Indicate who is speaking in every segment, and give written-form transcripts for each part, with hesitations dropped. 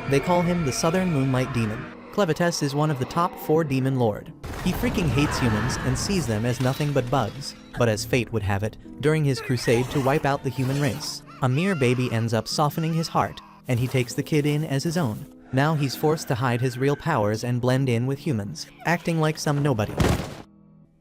Speaker 1: They call him the Southern Moonlight Demon. Clevites is one of the top 4 demon lord. He freaking hates humans and sees them as nothing but bugs. But as fate would have it, during his crusade to wipe out the human race, a mere baby ends up softening his heart, and he takes the kid in as his own. Now he's forced to hide his real powers and blend in with humans, acting like some nobody.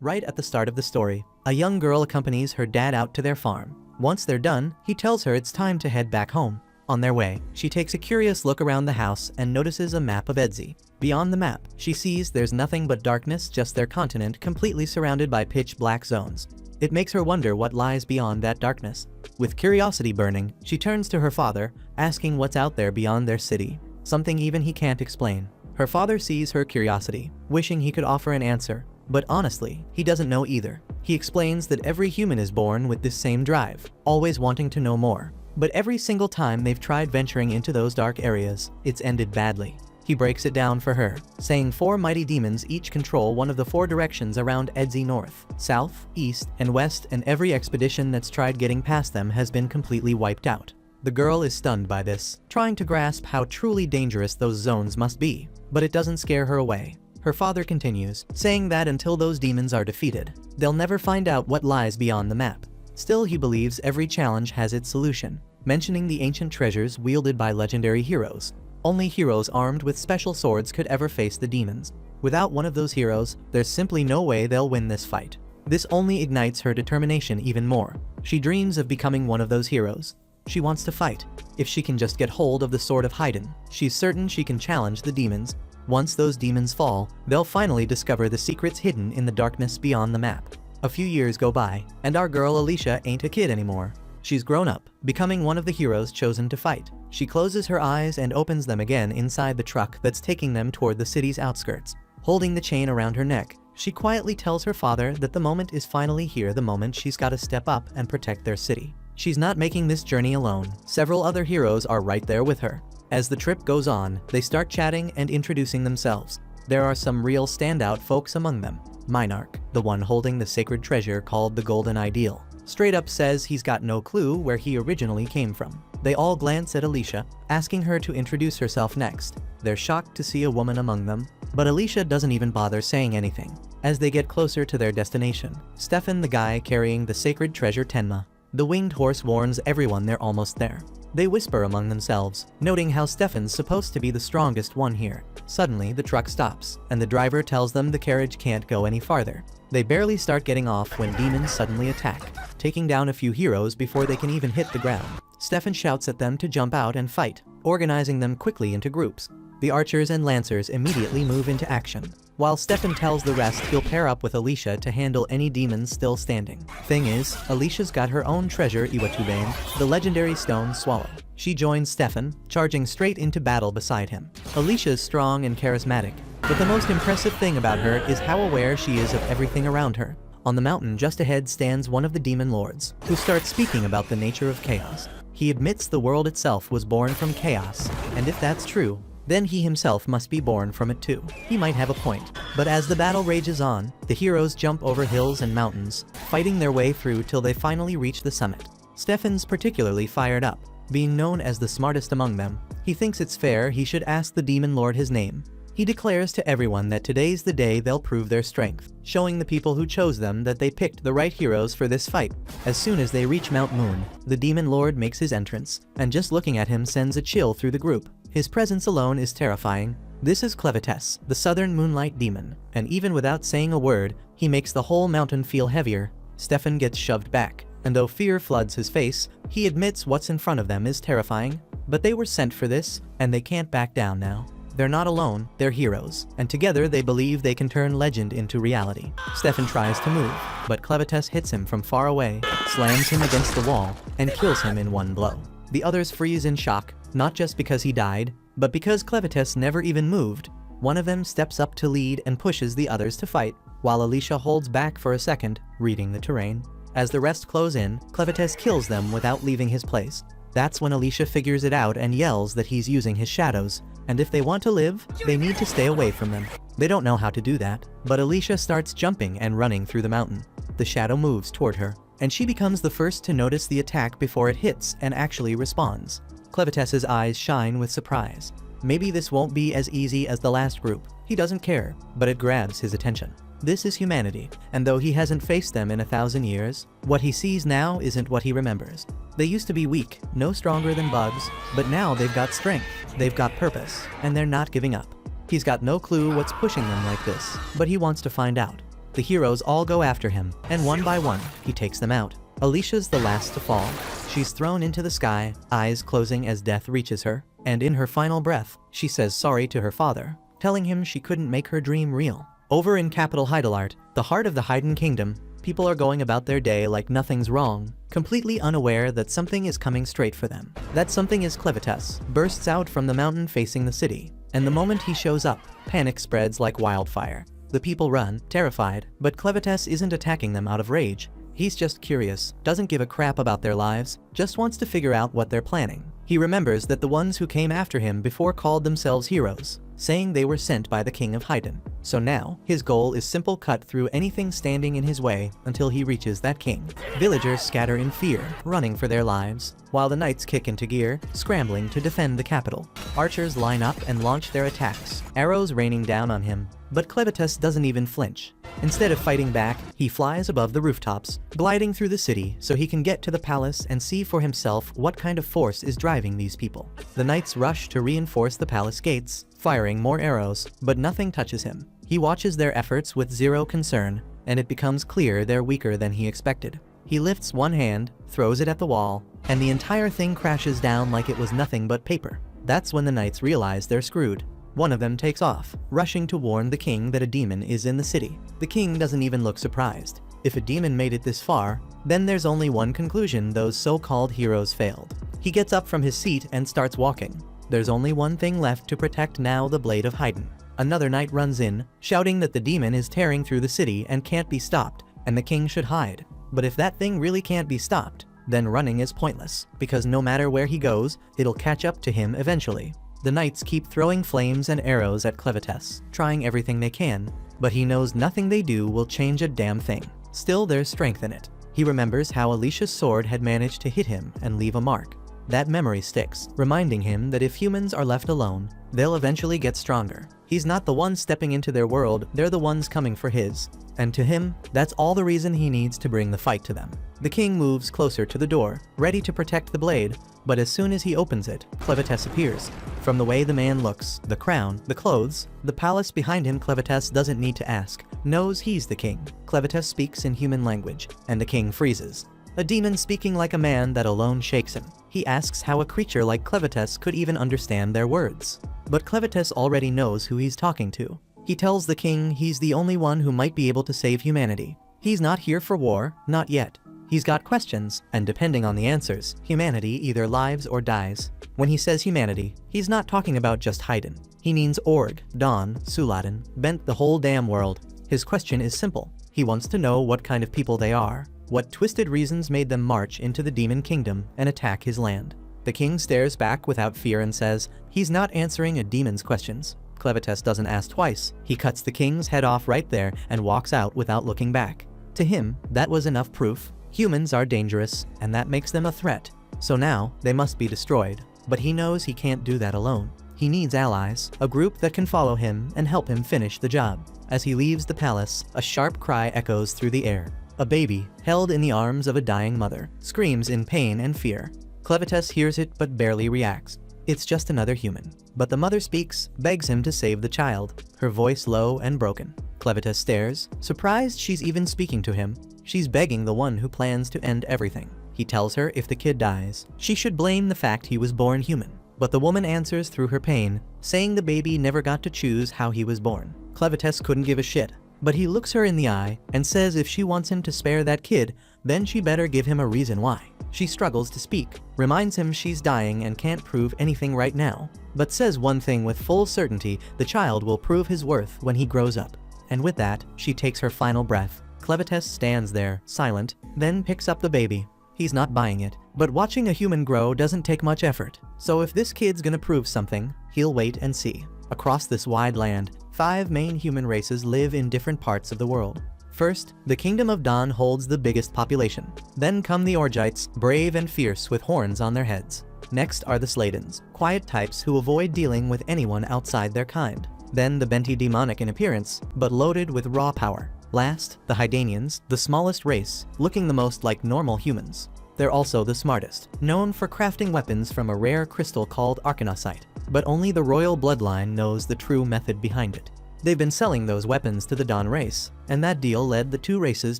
Speaker 1: Right at the start of the story, a young girl accompanies her dad out to their farm. Once they're done, he tells her it's time to head back home. On their way, she takes a curious look around the house and notices a map of Edzi. Beyond the map, she sees there's nothing but darkness, just their continent completely surrounded by pitch black zones. It makes her wonder what lies beyond that darkness. With curiosity burning, she turns to her father, asking what's out there beyond their city. Something even he can't explain. Her father sees her curiosity, wishing he could offer an answer. But honestly, he doesn't know either. He explains that every human is born with this same drive, always wanting to know more. But every single time they've tried venturing into those dark areas, it's ended badly. He breaks it down for her, saying 4 mighty demons each control one of the 4 directions around Edzi: north, south, east, and west, and every expedition that's tried getting past them has been completely wiped out. The girl is stunned by this, trying to grasp how truly dangerous those zones must be, but it doesn't scare her away. Her father continues, saying that until those demons are defeated, they'll never find out what lies beyond the map. Still, he believes every challenge has its solution, mentioning the ancient treasures wielded by legendary heroes. Only heroes armed with special swords could ever face the demons. Without one of those heroes, there's simply no way they'll win this fight. This only ignites her determination even more. She dreams of becoming one of those heroes. She wants to fight. If she can just get hold of the Sword of Haydn, she's certain she can challenge the demons. Once those demons fall, they'll finally discover the secrets hidden in the darkness beyond the map. A few years go by, and our girl Alicia ain't a kid anymore. She's grown up, becoming one of the heroes chosen to fight. She closes her eyes and opens them again inside the truck that's taking them toward the city's outskirts. Holding the chain around her neck, she quietly tells her father that the moment is finally here, the moment she's got to step up and protect their city. She's not making this journey alone. Several other heroes are right there with her. As the trip goes on, they start chatting and introducing themselves. There are some real standout folks among them. Minarch, the one holding the sacred treasure called the Golden Ideal, straight up says he's got no clue where he originally came from. They all glance at Alicia, asking her to introduce herself next. They're shocked to see a woman among them, but Alicia doesn't even bother saying anything. As they get closer to their destination, Stefan, the guy carrying the sacred treasure Tenma, the winged horse, warns everyone they're almost there. They whisper among themselves, noting how Stefan's supposed to be the strongest one here. Suddenly, the truck stops, and the driver tells them the carriage can't go any farther. They barely start getting off when demons suddenly attack, taking down a few heroes before they can even hit the ground. Stefan shouts at them to jump out and fight, organizing them quickly into groups. The archers and lancers immediately move into action, while Stefan tells the rest he'll pair up with Alicia to handle any demons still standing. Thing is, Alicia's got her own treasure, Iwatubane, the legendary stone swallow. She joins Stefan, charging straight into battle beside him. Alicia's strong and charismatic, but the most impressive thing about her is how aware she is of everything around her. On the mountain just ahead stands one of the demon lords, who starts speaking about the nature of chaos. He admits the world itself was born from chaos, and if that's true, then he himself must be born from it too. He might have a point. But as the battle rages on, the heroes jump over hills and mountains, fighting their way through till they finally reach the summit. Stefan's particularly fired up. Being known as the smartest among them, he thinks it's fair he should ask the demon lord his name. He declares to everyone that today's the day they'll prove their strength, showing the people who chose them that they picked the right heroes for this fight. As soon as they reach Mount Moon, the demon lord makes his entrance, and just looking at him sends a chill through the group. His presence alone is terrifying. This is Clevites, the Southern Moonlight Demon, and even without saying a word, he makes the whole mountain feel heavier. Stefan gets shoved back, and though fear floods his face, he admits what's in front of them is terrifying. But they were sent for this, and they can't back down now. They're not alone, they're heroes, and together they believe they can turn legend into reality. Stefan tries to move, but Clevites hits him from far away, slams him against the wall, and kills him in one blow. The others freeze in shock, not just because he died, but because Clevites never even moved. One of them steps up to lead and pushes the others to fight, while Alicia holds back for a second, reading the terrain. As the rest close in, Clevites kills them without leaving his place. That's when Alicia figures it out and yells that he's using his shadows, and if they want to live, they need to stay away from them. They don't know how to do that, but Alicia starts jumping and running through the mountain. The shadow moves toward her, and she becomes the first to notice the attack before it hits and actually responds. Clevites's eyes shine with surprise. maybe this won't be as easy as the last group. He doesn't care, but it grabs his attention. This is humanity, and though he hasn't faced them in 1,000 years, what he sees now isn't what he remembers. They used to be weak, no stronger than bugs, but now they've got strength, they've got purpose, and they're not giving up. He's got no clue what's pushing them like this, but he wants to find out. The heroes all go after him, and one by one, he takes them out. Alicia's the last to fall. She's thrown into the sky, eyes closing as death reaches her, and in her final breath, she says sorry to her father, telling him she couldn't make her dream real. Over in capital Heidelart, the heart of the Heiden Kingdom, people are going about their day like nothing's wrong, completely unaware that something is coming straight for them. That something is Clevitas, bursts out from the mountain facing the city, and the moment he shows up, panic spreads like wildfire. The people run, terrified, but Clevitas isn't attacking them out of rage. He's just curious, doesn't give a crap about their lives, just wants to figure out what they're planning. He remembers that the ones who came after him before called themselves heroes, saying they were sent by the king of Haydn. So now, his goal is simple: cut through anything standing in his way until he reaches that king. Villagers scatter in fear, running for their lives, while the knights kick into gear, scrambling to defend the capital. Archers line up and launch their attacks, arrows raining down on him, but Clevitas doesn't even flinch. Instead of fighting back, he flies above the rooftops, gliding through the city so he can get to the palace and see for himself what kind of force is driving these people. The knights rush to reinforce the palace gates, firing more arrows, but nothing touches him. He watches their efforts with zero concern, and it becomes clear they're weaker than he expected. He lifts one hand, throws it at the wall, and the entire thing crashes down like it was nothing but paper. That's when the knights realize they're screwed. One of them takes off, rushing to warn the king that a demon is in the city. The king doesn't even look surprised. If a demon made it this far, then there's only one conclusion: those so-called heroes failed. He gets up from his seat and starts walking. There's only one thing left to protect now: the blade of Haydn. Another knight runs in, shouting that the demon is tearing through the city and can't be stopped, and the king should hide. But if that thing really can't be stopped, then running is pointless, because no matter where he goes, it'll catch up to him eventually. The knights keep throwing flames and arrows at Clevitas, trying everything they can, but he knows nothing they do will change a damn thing. Still, there's strength in it. He remembers how Alicia's sword had managed to hit him and leave a mark. That memory sticks, reminding him that if humans are left alone, they'll eventually get stronger. He's not the one stepping into their world, they're the ones coming for his. And to him, that's all the reason he needs to bring the fight to them. The king moves closer to the door, ready to protect the blade, but as soon as he opens it, Clevitas appears. From the way the man looks, the crown, the clothes, the palace behind him, Clevitas doesn't need to ask, knows he's the king. Clevitas speaks in human language, and the king freezes. A demon speaking like a man that alone shakes him. He asks how a creature like Clevitas could even understand their words. But Clevitas already knows who he's talking to. He tells the king he's the only one who might be able to save humanity. He's not here for war, not yet. He's got questions, and depending on the answers, humanity either lives or dies. When he says humanity, he's not talking about just Haydn. He means Org, Don, Suladen, Bent, the whole damn world. His question is simple. He wants to know what kind of people they are, what twisted reasons made them march into the demon kingdom and attack his land. The king stares back without fear and says, he's not answering a demon's questions. Clevitas doesn't ask twice. He cuts the king's head off right there and walks out without looking back. To him, that was enough proof. Humans are dangerous, and that makes them a threat. So now, they must be destroyed. But he knows he can't do that alone. He needs allies, a group that can follow him and help him finish the job. As he leaves the palace, a sharp cry echoes through the air. A baby, held in the arms of a dying mother, screams in pain and fear. Clevitas hears it but barely reacts. It's just another human. But the mother speaks, begs him to save the child, her voice low and broken. Clevitas stares, surprised she's even speaking to him. She's begging the one who plans to end everything. He tells her if the kid dies, she should blame the fact he was born human. But the woman answers through her pain, saying the baby never got to choose how he was born. Clevitas couldn't give a shit. But he looks her in the eye and says if she wants him to spare that kid, then she better give him a reason why. She struggles to speak, reminds him she's dying and can't prove anything right now, but says one thing with full certainty: the child will prove his worth when he grows up. And with that, she takes her final breath. Clevitas stands there, silent, then picks up the baby. He's not buying it, but watching a human grow doesn't take much effort. So if this kid's gonna prove something, he'll wait and see. Across this wide land, 5 main human races live in different parts of the world. First, the Kingdom of Don holds the biggest population. Then come the Orgites, brave and fierce with horns on their heads. Next are the Sladens, quiet types who avoid dealing with anyone outside their kind. Then the Benti, demonic in appearance, but loaded with raw power. Last, the Hydanians, the smallest race, looking the most like normal humans. They're also the smartest, known for crafting weapons from a rare crystal called arcanosite. But only the royal bloodline knows the true method behind it. They've been selling those weapons to the Dawn race, and that deal led the two races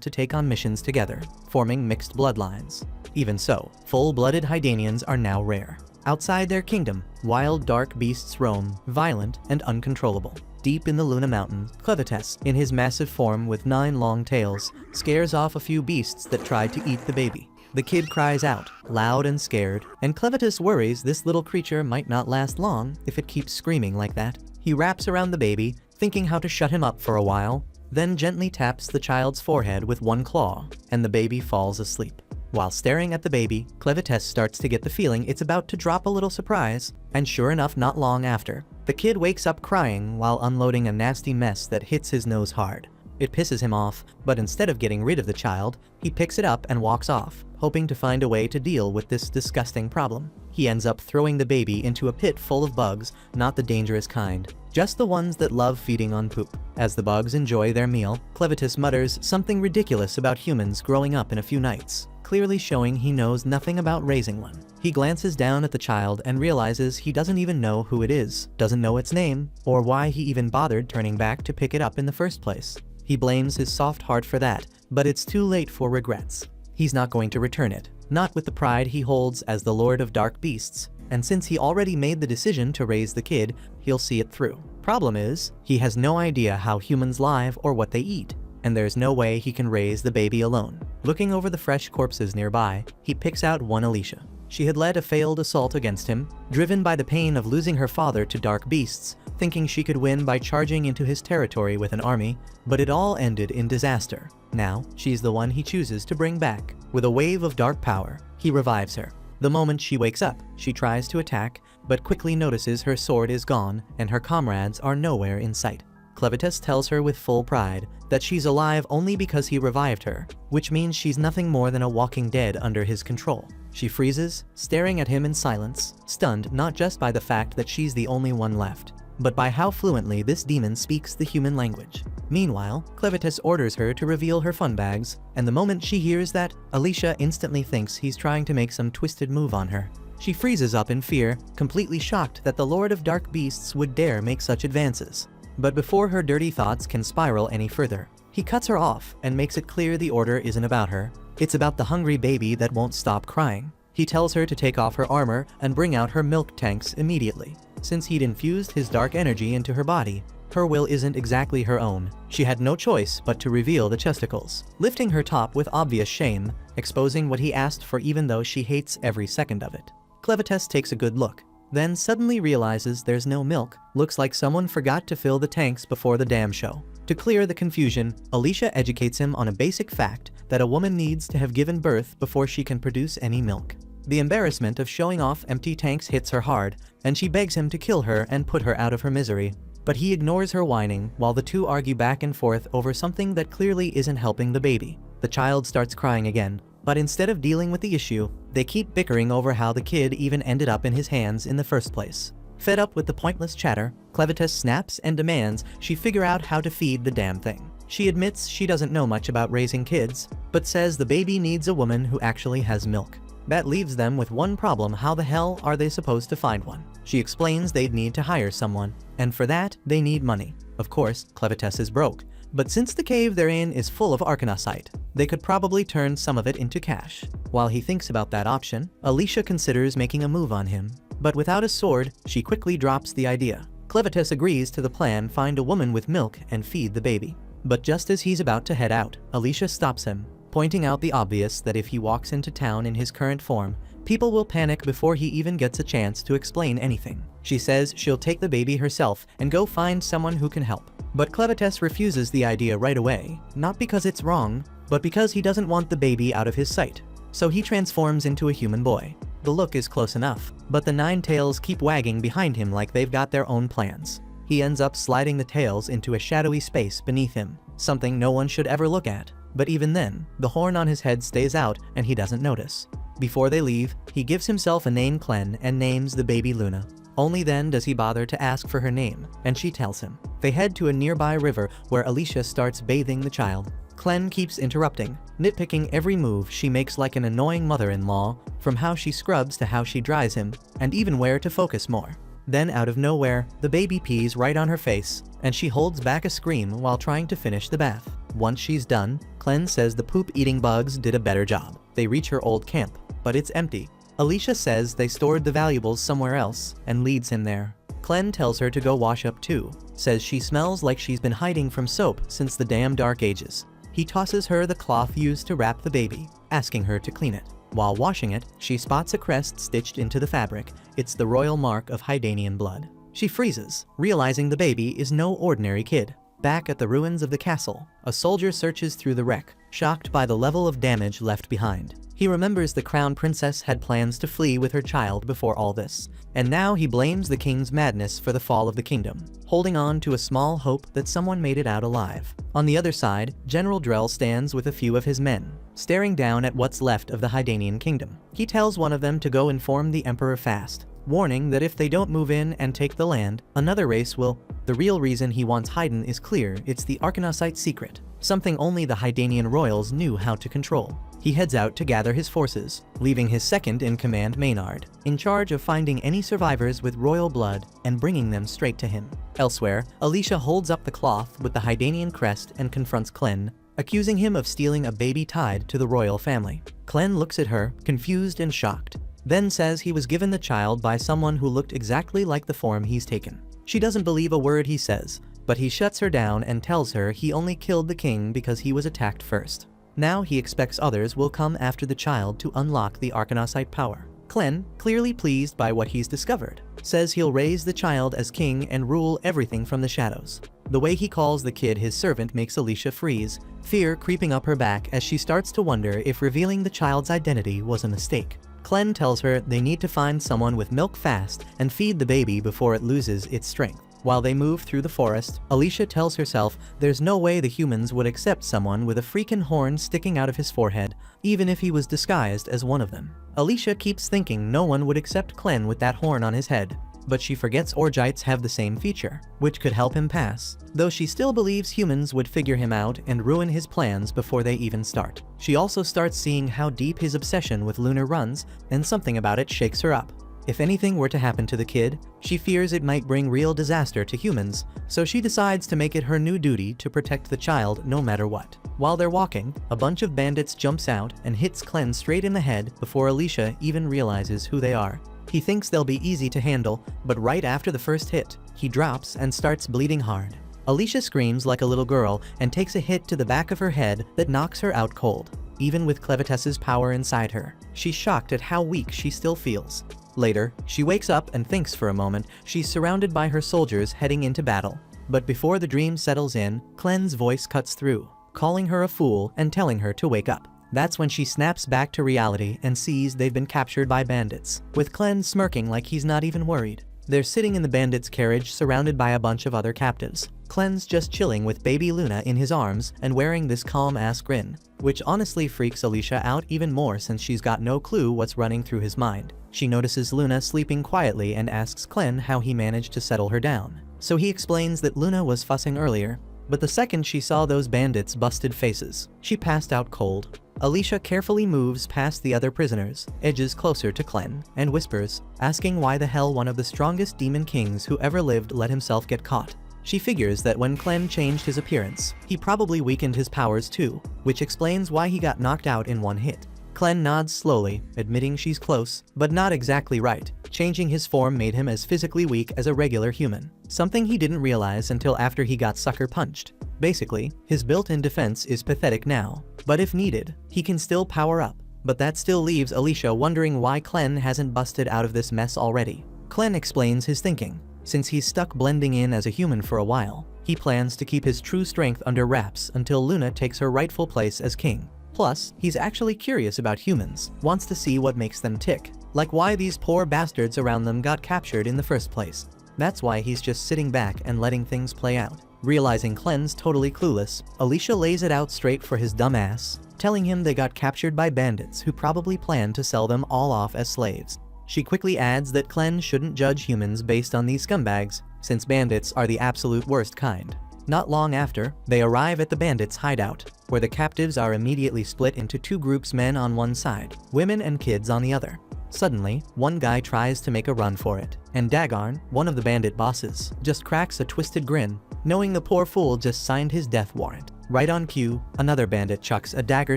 Speaker 1: to take on missions together, forming mixed bloodlines. Even so, full-blooded Hydanians are now rare. Outside their kingdom, wild dark beasts roam, violent and uncontrollable. Deep in the Luna Mountains, Clevites, in his massive form with 9 long tails, scares off a few beasts that tried to eat the baby. The kid cries out, loud and scared, and Clevites worries this little creature might not last long if it keeps screaming like that. He wraps around the baby, thinking how to shut him up for a while, then gently taps the child's forehead with one claw, and the baby falls asleep. While staring at the baby, Clevites starts to get the feeling it's about to drop a little surprise, and sure enough, not long after, the kid wakes up crying while unloading a nasty mess that hits his nose hard. It pisses him off, but instead of getting rid of the child, he picks it up and walks off, hoping to find a way to deal with this disgusting problem. He ends up throwing the baby into a pit full of bugs, not the dangerous kind, just the ones that love feeding on poop. As the bugs enjoy their meal, Clevites mutters something ridiculous about humans growing up in a few nights, clearly showing he knows nothing about raising one. He glances down at the child and realizes he doesn't even know who it is, doesn't know its name, or why he even bothered turning back to pick it up in the first place. He blames his soft heart for that, but it's too late for regrets. He's not going to return it, not with the pride he holds as the Lord of Dark Beasts, and since he already made the decision to raise the kid, he'll see it through. Problem is, he has no idea how humans live or what they eat, and there's no way he can raise the baby alone. Looking over the fresh corpses nearby, he picks out one Alicia. She had led a failed assault against him, driven by the pain of losing her father to dark beasts, thinking she could win by charging into his territory with an army, but it all ended in disaster. Now, she's the one he chooses to bring back. With a wave of dark power, he revives her. The moment she wakes up, she tries to attack, but quickly notices her sword is gone and her comrades are nowhere in sight. Clevites tells her with full pride that she's alive only because he revived her, which means she's nothing more than a walking dead under his control. She freezes, staring at him in silence, stunned not just by the fact that she's the only one left, but by how fluently this demon speaks the human language. Meanwhile, Clevites orders her to reveal her fun bags, and the moment she hears that, Alicia instantly thinks he's trying to make some twisted move on her. She freezes up in fear, completely shocked that the Lord of Dark Beasts would dare make such advances. But before her dirty thoughts can spiral any further, he cuts her off and makes it clear the order isn't about her. It's about the hungry baby that won't stop crying. He tells her to take off her armor and bring out her milk tanks immediately. Since he'd infused his dark energy into her body, her will isn't exactly her own. She had no choice but to reveal the chesticles, lifting her top with obvious shame, exposing what he asked for even though she hates every second of it. Clevites takes a good look, then suddenly realizes there's no milk. Looks like someone forgot to fill the tanks before the damn show. To clear the confusion, Alicia educates him on a basic fact that a woman needs to have given birth before she can produce any milk. The embarrassment of showing off empty tanks hits her hard, and she begs him to kill her and put her out of her misery. But he ignores her whining while the two argue back and forth over something that clearly isn't helping the baby. The child starts crying again, but instead of dealing with the issue, they keep bickering over how the kid even ended up in his hands in the first place. Fed up with the pointless chatter, Clevites snaps and demands she figure out how to feed the damn thing. She admits she doesn't know much about raising kids, but says the baby needs a woman who actually has milk. That leaves them with one problem: how the hell are they supposed to find one? She explains they'd need to hire someone, and for that, they need money. Of course, Clevites is broke, but since the cave they're in is full of arcanosite, they could probably turn some of it into cash. While he thinks about that option, Alicia considers making a move on him, but without a sword, she quickly drops the idea. Clevites agrees to the plan: find a woman with milk and feed the baby. But just as he's about to head out, Alicia stops him, pointing out the obvious that if he walks into town in his current form, people will panic before he even gets a chance to explain anything. She says she'll take the baby herself and go find someone who can help. But Clevites refuses the idea right away, not because it's wrong, but because he doesn't want the baby out of his sight. So he transforms into a human boy. The look is close enough, but the 9 tails keep wagging behind him like they've got their own plans. He ends up sliding the tails into a shadowy space beneath him, something no one should ever look at. But even then, the horn on his head stays out and he doesn't notice. Before they leave, he gives himself a name Clen and names the baby Luna. Only then does he bother to ask for her name, and she tells him. They head to a nearby river where Alicia starts bathing the child. Clen keeps interrupting, nitpicking every move she makes like an annoying mother-in-law, from how she scrubs to how she dries him, and even where to focus more. Then out of nowhere, the baby pees right on her face, and she holds back a scream while trying to finish the bath. Once she's done, Clen says the poop-eating bugs did a better job. They reach her old camp, but it's empty. Alicia says they stored the valuables somewhere else, and leads him there. Clen tells her to go wash up too, says she smells like she's been hiding from soap since the damn dark ages. He tosses her the cloth used to wrap the baby, asking her to clean it. While washing it, she spots a crest stitched into the fabric. It's the royal mark of Hydanian blood. She freezes, realizing the baby is no ordinary kid. Back at the ruins of the castle, a soldier searches through the wreck, shocked by the level of damage left behind. He remembers the crown princess had plans to flee with her child before all this, and now he blames the king's madness for the fall of the kingdom, holding on to a small hope that someone made it out alive. On the other side, General Drell stands with a few of his men, staring down at what's left of the Hydanian kingdom. He tells one of them to go inform the emperor fast, warning that if they don't move in and take the land, another race will. The real reason he wants Hydan is clear. It's the Arkanosite secret, something only the Hydanian royals knew how to control. He heads out to gather his forces, leaving his second-in-command Maynard in charge of finding any survivors with royal blood and bringing them straight to him. Elsewhere, Alicia holds up the cloth with the Hydanian crest and confronts Clen, accusing him of stealing a baby tied to the royal family. Clen looks at her, confused and shocked, then says he was given the child by someone who looked exactly like the form he's taken. She doesn't believe a word he says, but he shuts her down and tells her he only killed the king because he was attacked first. Now he expects others will come after the child to unlock the Arkanosite power. Clen, clearly pleased by what he's discovered, says he'll raise the child as king and rule everything from the shadows. The way he calls the kid his servant makes Alicia freeze, fear creeping up her back as she starts to wonder if revealing the child's identity was a mistake. Clen tells her they need to find someone with milk fast and feed the baby before it loses its strength. While they move through the forest, Alicia tells herself there's no way the humans would accept someone with a freaking horn sticking out of his forehead, even if he was disguised as one of them. Alicia keeps thinking no one would accept Clen with that horn on his head, but she forgets Orgites have the same feature, which could help him pass, though she still believes humans would figure him out and ruin his plans before they even start. She also starts seeing how deep his obsession with Luna runs, and something about it shakes her up. If anything were to happen to the kid, she fears it might bring real disaster to humans, so she decides to make it her new duty to protect the child no matter what. While they're walking, a bunch of bandits jumps out and hits Clen straight in the head before Alicia even realizes who they are. He thinks they'll be easy to handle, but right after the first hit, he drops and starts bleeding hard. Alicia screams like a little girl and takes a hit to the back of her head that knocks her out cold. Even with Clevetess's power inside her, she's shocked at how weak she still feels. Later, she wakes up and thinks for a moment she's surrounded by her soldiers heading into battle. But before the dream settles in, Clen's voice cuts through, calling her a fool and telling her to wake up. That's when she snaps back to reality and sees they've been captured by bandits, with Clen smirking like he's not even worried. They're sitting in the bandits' carriage surrounded by a bunch of other captives. Clen's just chilling with baby Luna in his arms and wearing this calm-ass grin, which honestly freaks Alicia out even more since she's got no clue what's running through his mind. She notices Luna sleeping quietly and asks Clen how he managed to settle her down. So he explains that Luna was fussing earlier, but the second she saw those bandits' busted faces, she passed out cold. Alicia carefully moves past the other prisoners, edges closer to Clen, and whispers, asking why the hell one of the strongest demon kings who ever lived let himself get caught. She figures that when Clen changed his appearance, he probably weakened his powers too, which explains why he got knocked out in one hit. Clen nods slowly, admitting she's close, but not exactly right. Changing his form made him as physically weak as a regular human, something he didn't realize until after he got sucker punched. Basically, his built-in defense is pathetic now, but if needed, he can still power up. But that still leaves Alicia wondering why Clen hasn't busted out of this mess already. Clen explains his thinking. Since he's stuck blending in as a human for a while, he plans to keep his true strength under wraps until Luna takes her rightful place as king. Plus, he's actually curious about humans, wants to see what makes them tick, like why these poor bastards around them got captured in the first place. That's why he's just sitting back and letting things play out. Realizing Clen's totally clueless, Alicia lays it out straight for his dumb ass, telling him they got captured by bandits who probably planned to sell them all off as slaves. She quickly adds that Clen shouldn't judge humans based on these scumbags, since bandits are the absolute worst kind. Not long after, they arrive at the bandits' hideout, where the captives are immediately split into two groups, men on one side, women and kids on the other. Suddenly, one guy tries to make a run for it, and Dagon, one of the bandit bosses, just cracks a twisted grin, knowing the poor fool just signed his death warrant. Right on cue, another bandit chucks a dagger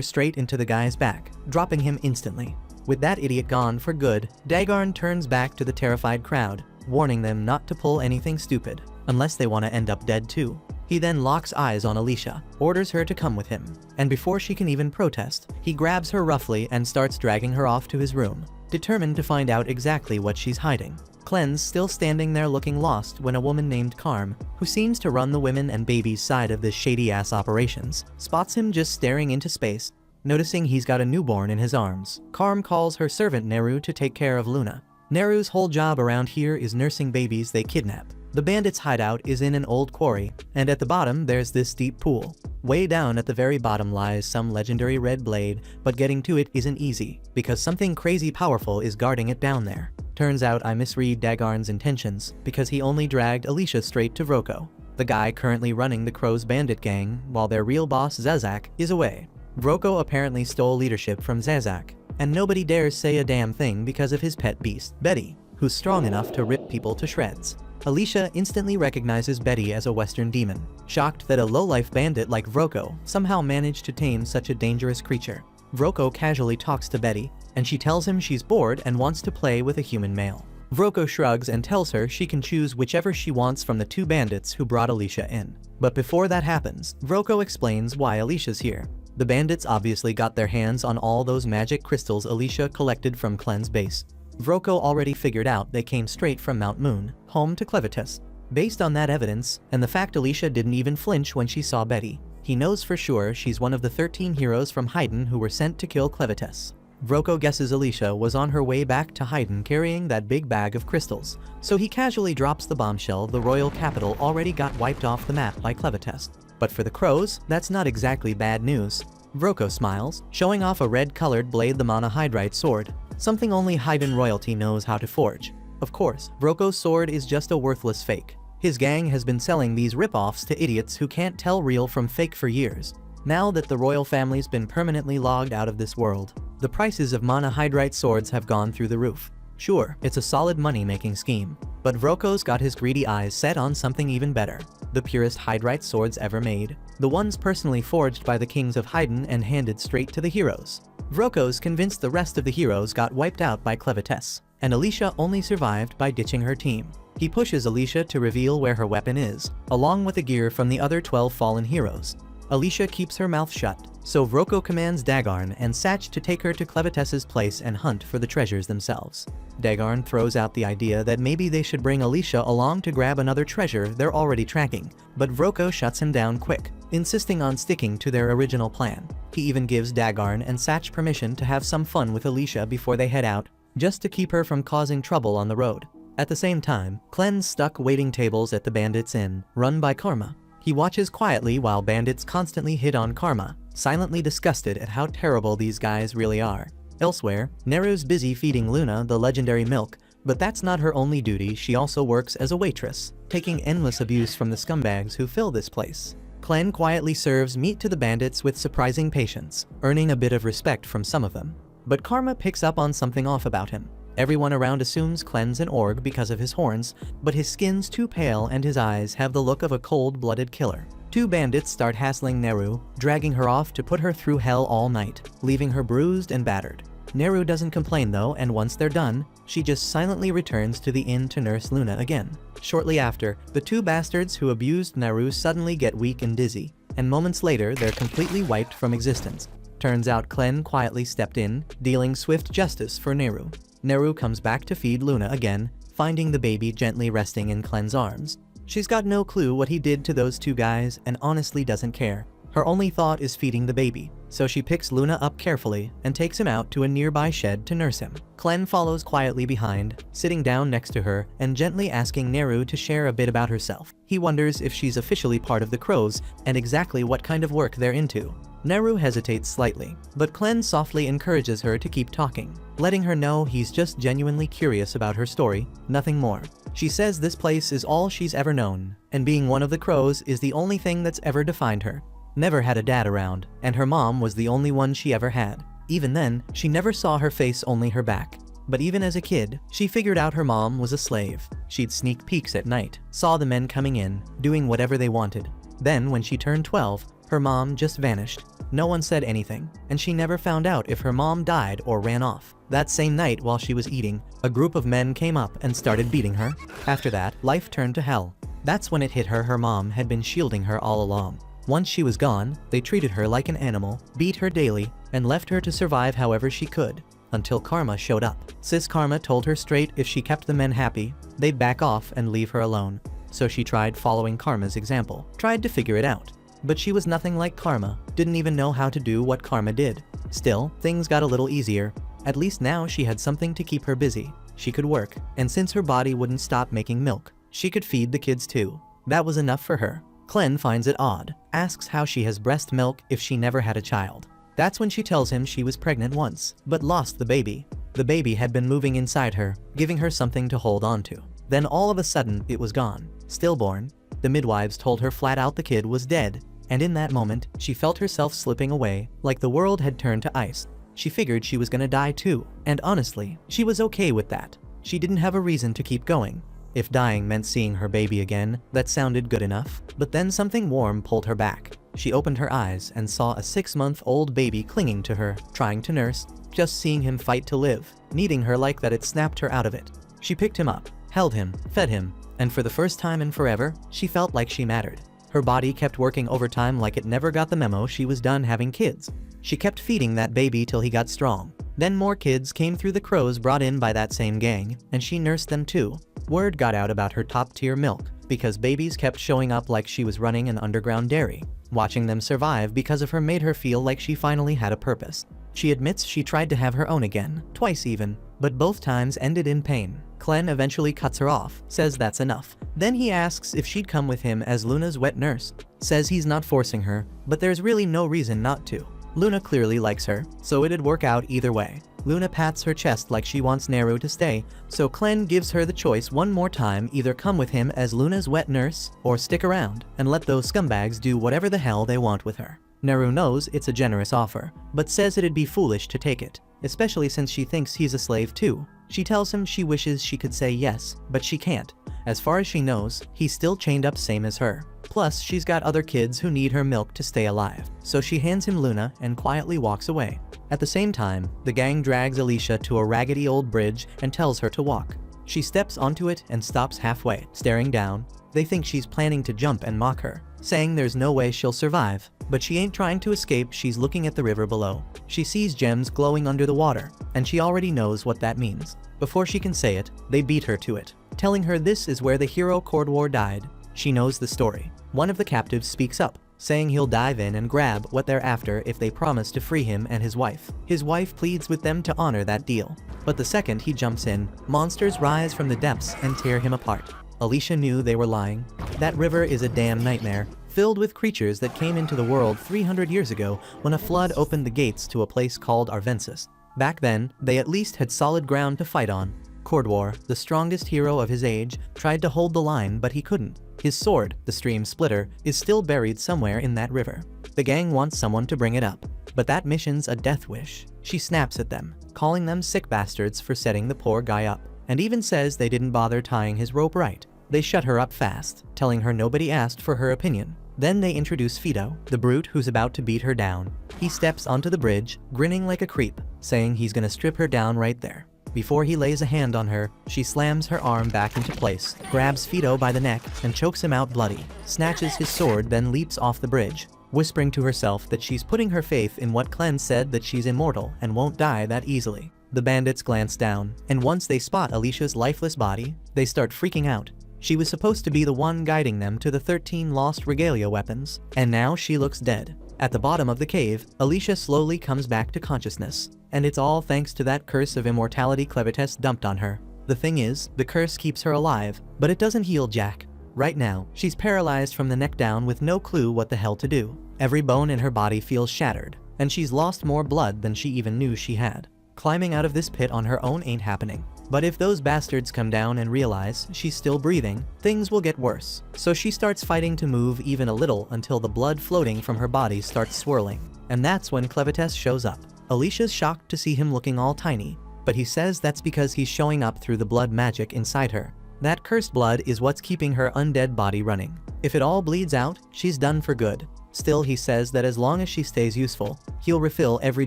Speaker 1: straight into the guy's back, dropping him instantly. With that idiot gone for good, Dagon turns back to the terrified crowd, warning them not to pull anything stupid, unless they want to end up dead too. He then locks eyes on Alicia, orders her to come with him, and before she can even protest, he grabs her roughly and starts dragging her off to his room, determined to find out exactly what she's hiding. Clen's still standing there looking lost when a woman named Carm, who seems to run the women and babies side of this shady-ass operations, spots him just staring into space. Noticing he's got a newborn in his arms, Carm calls her servant Neru to take care of Luna. Neru's whole job around here is nursing babies they kidnap. The bandits' hideout is in an old quarry, and at the bottom there's this deep pool. Way down at the very bottom lies some legendary red blade, but getting to it isn't easy, because something crazy powerful is guarding it down there. Turns out I misread Dagon's intentions, because he only dragged Alicia straight to Vroko, the guy currently running the Crow's bandit gang, while their real boss Zazak is away. Vroko apparently stole leadership from Zazak, and nobody dares say a damn thing because of his pet beast, Betty, who's strong enough to rip people to shreds. Alicia instantly recognizes Betty as a Western demon, shocked that a lowlife bandit like Vroko somehow managed to tame such a dangerous creature. Vroko casually talks to Betty, and she tells him she's bored and wants to play with a human male. Vroko shrugs and tells her she can choose whichever she wants from the two bandits who brought Alicia in. But before that happens, Vroko explains why Alicia's here. The bandits obviously got their hands on all those magic crystals Alicia collected from Clen's base. Vroko already figured out they came straight from Mount Moon, home to Clevitas. Based on that evidence, and the fact Alicia didn't even flinch when she saw Betty, he knows for sure she's one of the 13 heroes from Haydn who were sent to kill Clevitas. Vroko guesses Alicia was on her way back to Haydn carrying that big bag of crystals, so he casually drops the bombshell the royal capital already got wiped off the map by Clevitas. But for the Crows, that's not exactly bad news. Vroko smiles, showing off a red-colored blade, the monohydrite sword, something only Haydn royalty knows how to forge. Of course, Vroko's sword is just a worthless fake. His gang has been selling these rip-offs to idiots who can't tell real from fake for years. Now that the royal family's been permanently logged out of this world, the prices of monohydrite swords have gone through the roof. Sure, it's a solid money-making scheme, but Vroko's got his greedy eyes set on something even better. The purest hydrite swords ever made. The ones personally forged by the kings of Haydn and handed straight to the heroes. Vroko's convinced the rest of the heroes got wiped out by Clevitas, and Alicia only survived by ditching her team. He pushes Alicia to reveal where her weapon is, along with the gear from the other 12 fallen heroes. Alicia keeps her mouth shut, so Vroko commands Dagarn and Satch to take her to Clevitas's place and hunt for the treasures themselves. Dagarn throws out the idea that maybe they should bring Alicia along to grab another treasure they're already tracking, but Vroko shuts him down quick, insisting on sticking to their original plan. He even gives Dagarn and Satch permission to have some fun with Alicia before they head out, just to keep her from causing trouble on the road. At the same time, Clen's stuck waiting tables at the Bandits Inn, run by Karma. He watches quietly while bandits constantly hit on Karma, silently disgusted at how terrible these guys really are. Elsewhere, Neru's busy feeding Luna the legendary milk, but that's not her only duty. She also works as a waitress, taking endless abuse from the scumbags who fill this place. Clen quietly serves meat to the bandits with surprising patience, earning a bit of respect from some of them. But Karma picks up on something off about him. Everyone around assumes Clen's an orc because of his horns, but his skin's too pale and his eyes have the look of a cold-blooded killer. Two bandits start hassling Neru, dragging her off to put her through hell all night, leaving her bruised and battered. Neru doesn't complain though, and once they're done, she just silently returns to the inn to nurse Luna again. Shortly after, the two bastards who abused Neru suddenly get weak and dizzy, and moments later they're completely wiped from existence. Turns out Clen quietly stepped in, dealing swift justice for Neru. Neru comes back to feed Luna again, finding the baby gently resting in Clen's arms. She's got no clue what he did to those two guys and honestly doesn't care. Her only thought is feeding the baby, so she picks Luna up carefully and takes him out to a nearby shed to nurse him. Clen follows quietly behind, sitting down next to her and gently asking Neru to share a bit about herself. He wonders if she's officially part of the Crows and exactly what kind of work they're into. Neru hesitates slightly, but Clen softly encourages her to keep talking, letting her know he's just genuinely curious about her story, nothing more. She says this place is all she's ever known, and being one of the crows is the only thing that's ever defined her. Never had a dad around, and her mom was the only one she ever had. Even then, she never saw her face, only her back. But even as a kid, she figured out her mom was a slave. She'd sneak peeks at night, saw the men coming in, doing whatever they wanted. Then, when she turned 12, her mom just vanished. No one said anything, and she never found out if her mom died or ran off. That same night, while she was eating, a group of men came up and started beating her. After that, life turned to hell. That's when it hit her her mom had been shielding her all along. Once she was gone, they treated her like an animal, beat her daily, and left her to survive however she could. Until Karma showed up. Sis Karma told her straight if she kept the men happy, they'd back off and leave her alone. So she tried following Karma's example, tried to figure it out. But she was nothing like Karma, didn't even know how to do what Karma did. Still, things got a little easier. At least now she had something to keep her busy. She could work, and since her body wouldn't stop making milk, she could feed the kids too. That was enough for her. Clen finds it odd, asks how she has breast milk if she never had a child. That's when she tells him she was pregnant once, but lost the baby. The baby had been moving inside her, giving her something to hold on to. Then all of a sudden, it was gone. Stillborn. The midwives told her flat out the kid was dead. And in that moment, she felt herself slipping away, like the world had turned to ice. She figured she was gonna die too, and honestly, she was okay with that. She didn't have a reason to keep going. If dying meant seeing her baby again, that sounded good enough. But then something warm pulled her back. She opened her eyes and saw a 6-month-old baby clinging to her, trying to nurse. Just seeing him fight to live, needing her like that, it snapped her out of it. She picked him up, held him, fed him, and for the first time in forever, she felt like she mattered. Her body kept working overtime like it never got the memo she was done having kids. She kept feeding that baby till he got strong. Then more kids came through the crows brought in by that same gang, and she nursed them too. Word got out about her top-tier milk, because babies kept showing up like she was running an underground dairy. Watching them survive because of her made her feel like she finally had a purpose. She admits she tried to have her own again, twice even, but both times ended in pain. Clen eventually cuts her off, says that's enough. Then he asks if she'd come with him as Luna's wet nurse. Says he's not forcing her, but there's really no reason not to. Luna clearly likes her, so it'd work out either way. Luna pats her chest like she wants Neru to stay, so Clen gives her the choice one more time: either come with him as Luna's wet nurse, or stick around and let those scumbags do whatever the hell they want with her. Neru knows it's a generous offer, but says it'd be foolish to take it, especially since she thinks he's a slave too. She tells him she wishes she could say yes, but she can't. As far as she knows, he's still chained up same as her. Plus, she's got other kids who need her milk to stay alive. So she hands him Luna and quietly walks away. At the same time, the gang drags Alicia to a raggedy old bridge and tells her to walk. She steps onto it and stops halfway, staring down. They think she's planning to jump and mock her, saying there's no way she'll survive. But she ain't trying to escape, she's looking at the river below. She sees gems glowing under the water, and she already knows what that means. Before she can say it, they beat her to it, telling her this is where the hero Cordwar died. She knows the story. One of the captives speaks up, saying he'll dive in and grab what they're after if they promise to free him and his wife. His wife pleads with them to honor that deal. But the second he jumps in, monsters rise from the depths and tear him apart. Alicia knew they were lying. That river is a damn nightmare, filled with creatures that came into the world 300 years ago when a flood opened the gates to a place called Arvensis. Back then, they at least had solid ground to fight on. Cordwar, the strongest hero of his age, tried to hold the line, but he couldn't. His sword, the Stream Splitter, is still buried somewhere in that river. The gang wants someone to bring it up, but that mission's a death wish. She snaps at them, calling them sick bastards for setting the poor guy up, and even says they didn't bother tying his rope right. They shut her up fast, telling her nobody asked for her opinion. Then they introduce Fido, the brute who's about to beat her down. He steps onto the bridge, grinning like a creep, saying he's gonna strip her down right there. Before he lays a hand on her, she slams her arm back into place, grabs Fido by the neck, and chokes him out bloody, snatches his sword, then leaps off the bridge, whispering to herself that she's putting her faith in what Clen said, that she's immortal and won't die that easily. The bandits glance down, and once they spot Alicia's lifeless body, they start freaking out. She was supposed to be the one guiding them to the 13 lost regalia weapons, and now she looks dead. At the bottom of the cave, Alicia slowly comes back to consciousness, and it's all thanks to that curse of immortality Clevites dumped on her. The thing is, the curse keeps her alive, but it doesn't heal Jack. Right now, she's paralyzed from the neck down with no clue what the hell to do. Every bone in her body feels shattered, and she's lost more blood than she even knew she had. Climbing out of this pit on her own ain't happening. But if those bastards come down and realize she's still breathing, things will get worse. So she starts fighting to move even a little until the blood floating from her body starts swirling. And that's when Clevites shows up. Alicia's shocked to see him looking all tiny, but he says that's because he's showing up through the blood magic inside her. That cursed blood is what's keeping her undead body running. If it all bleeds out, she's done for good. Still, he says that as long as she stays useful, he'll refill every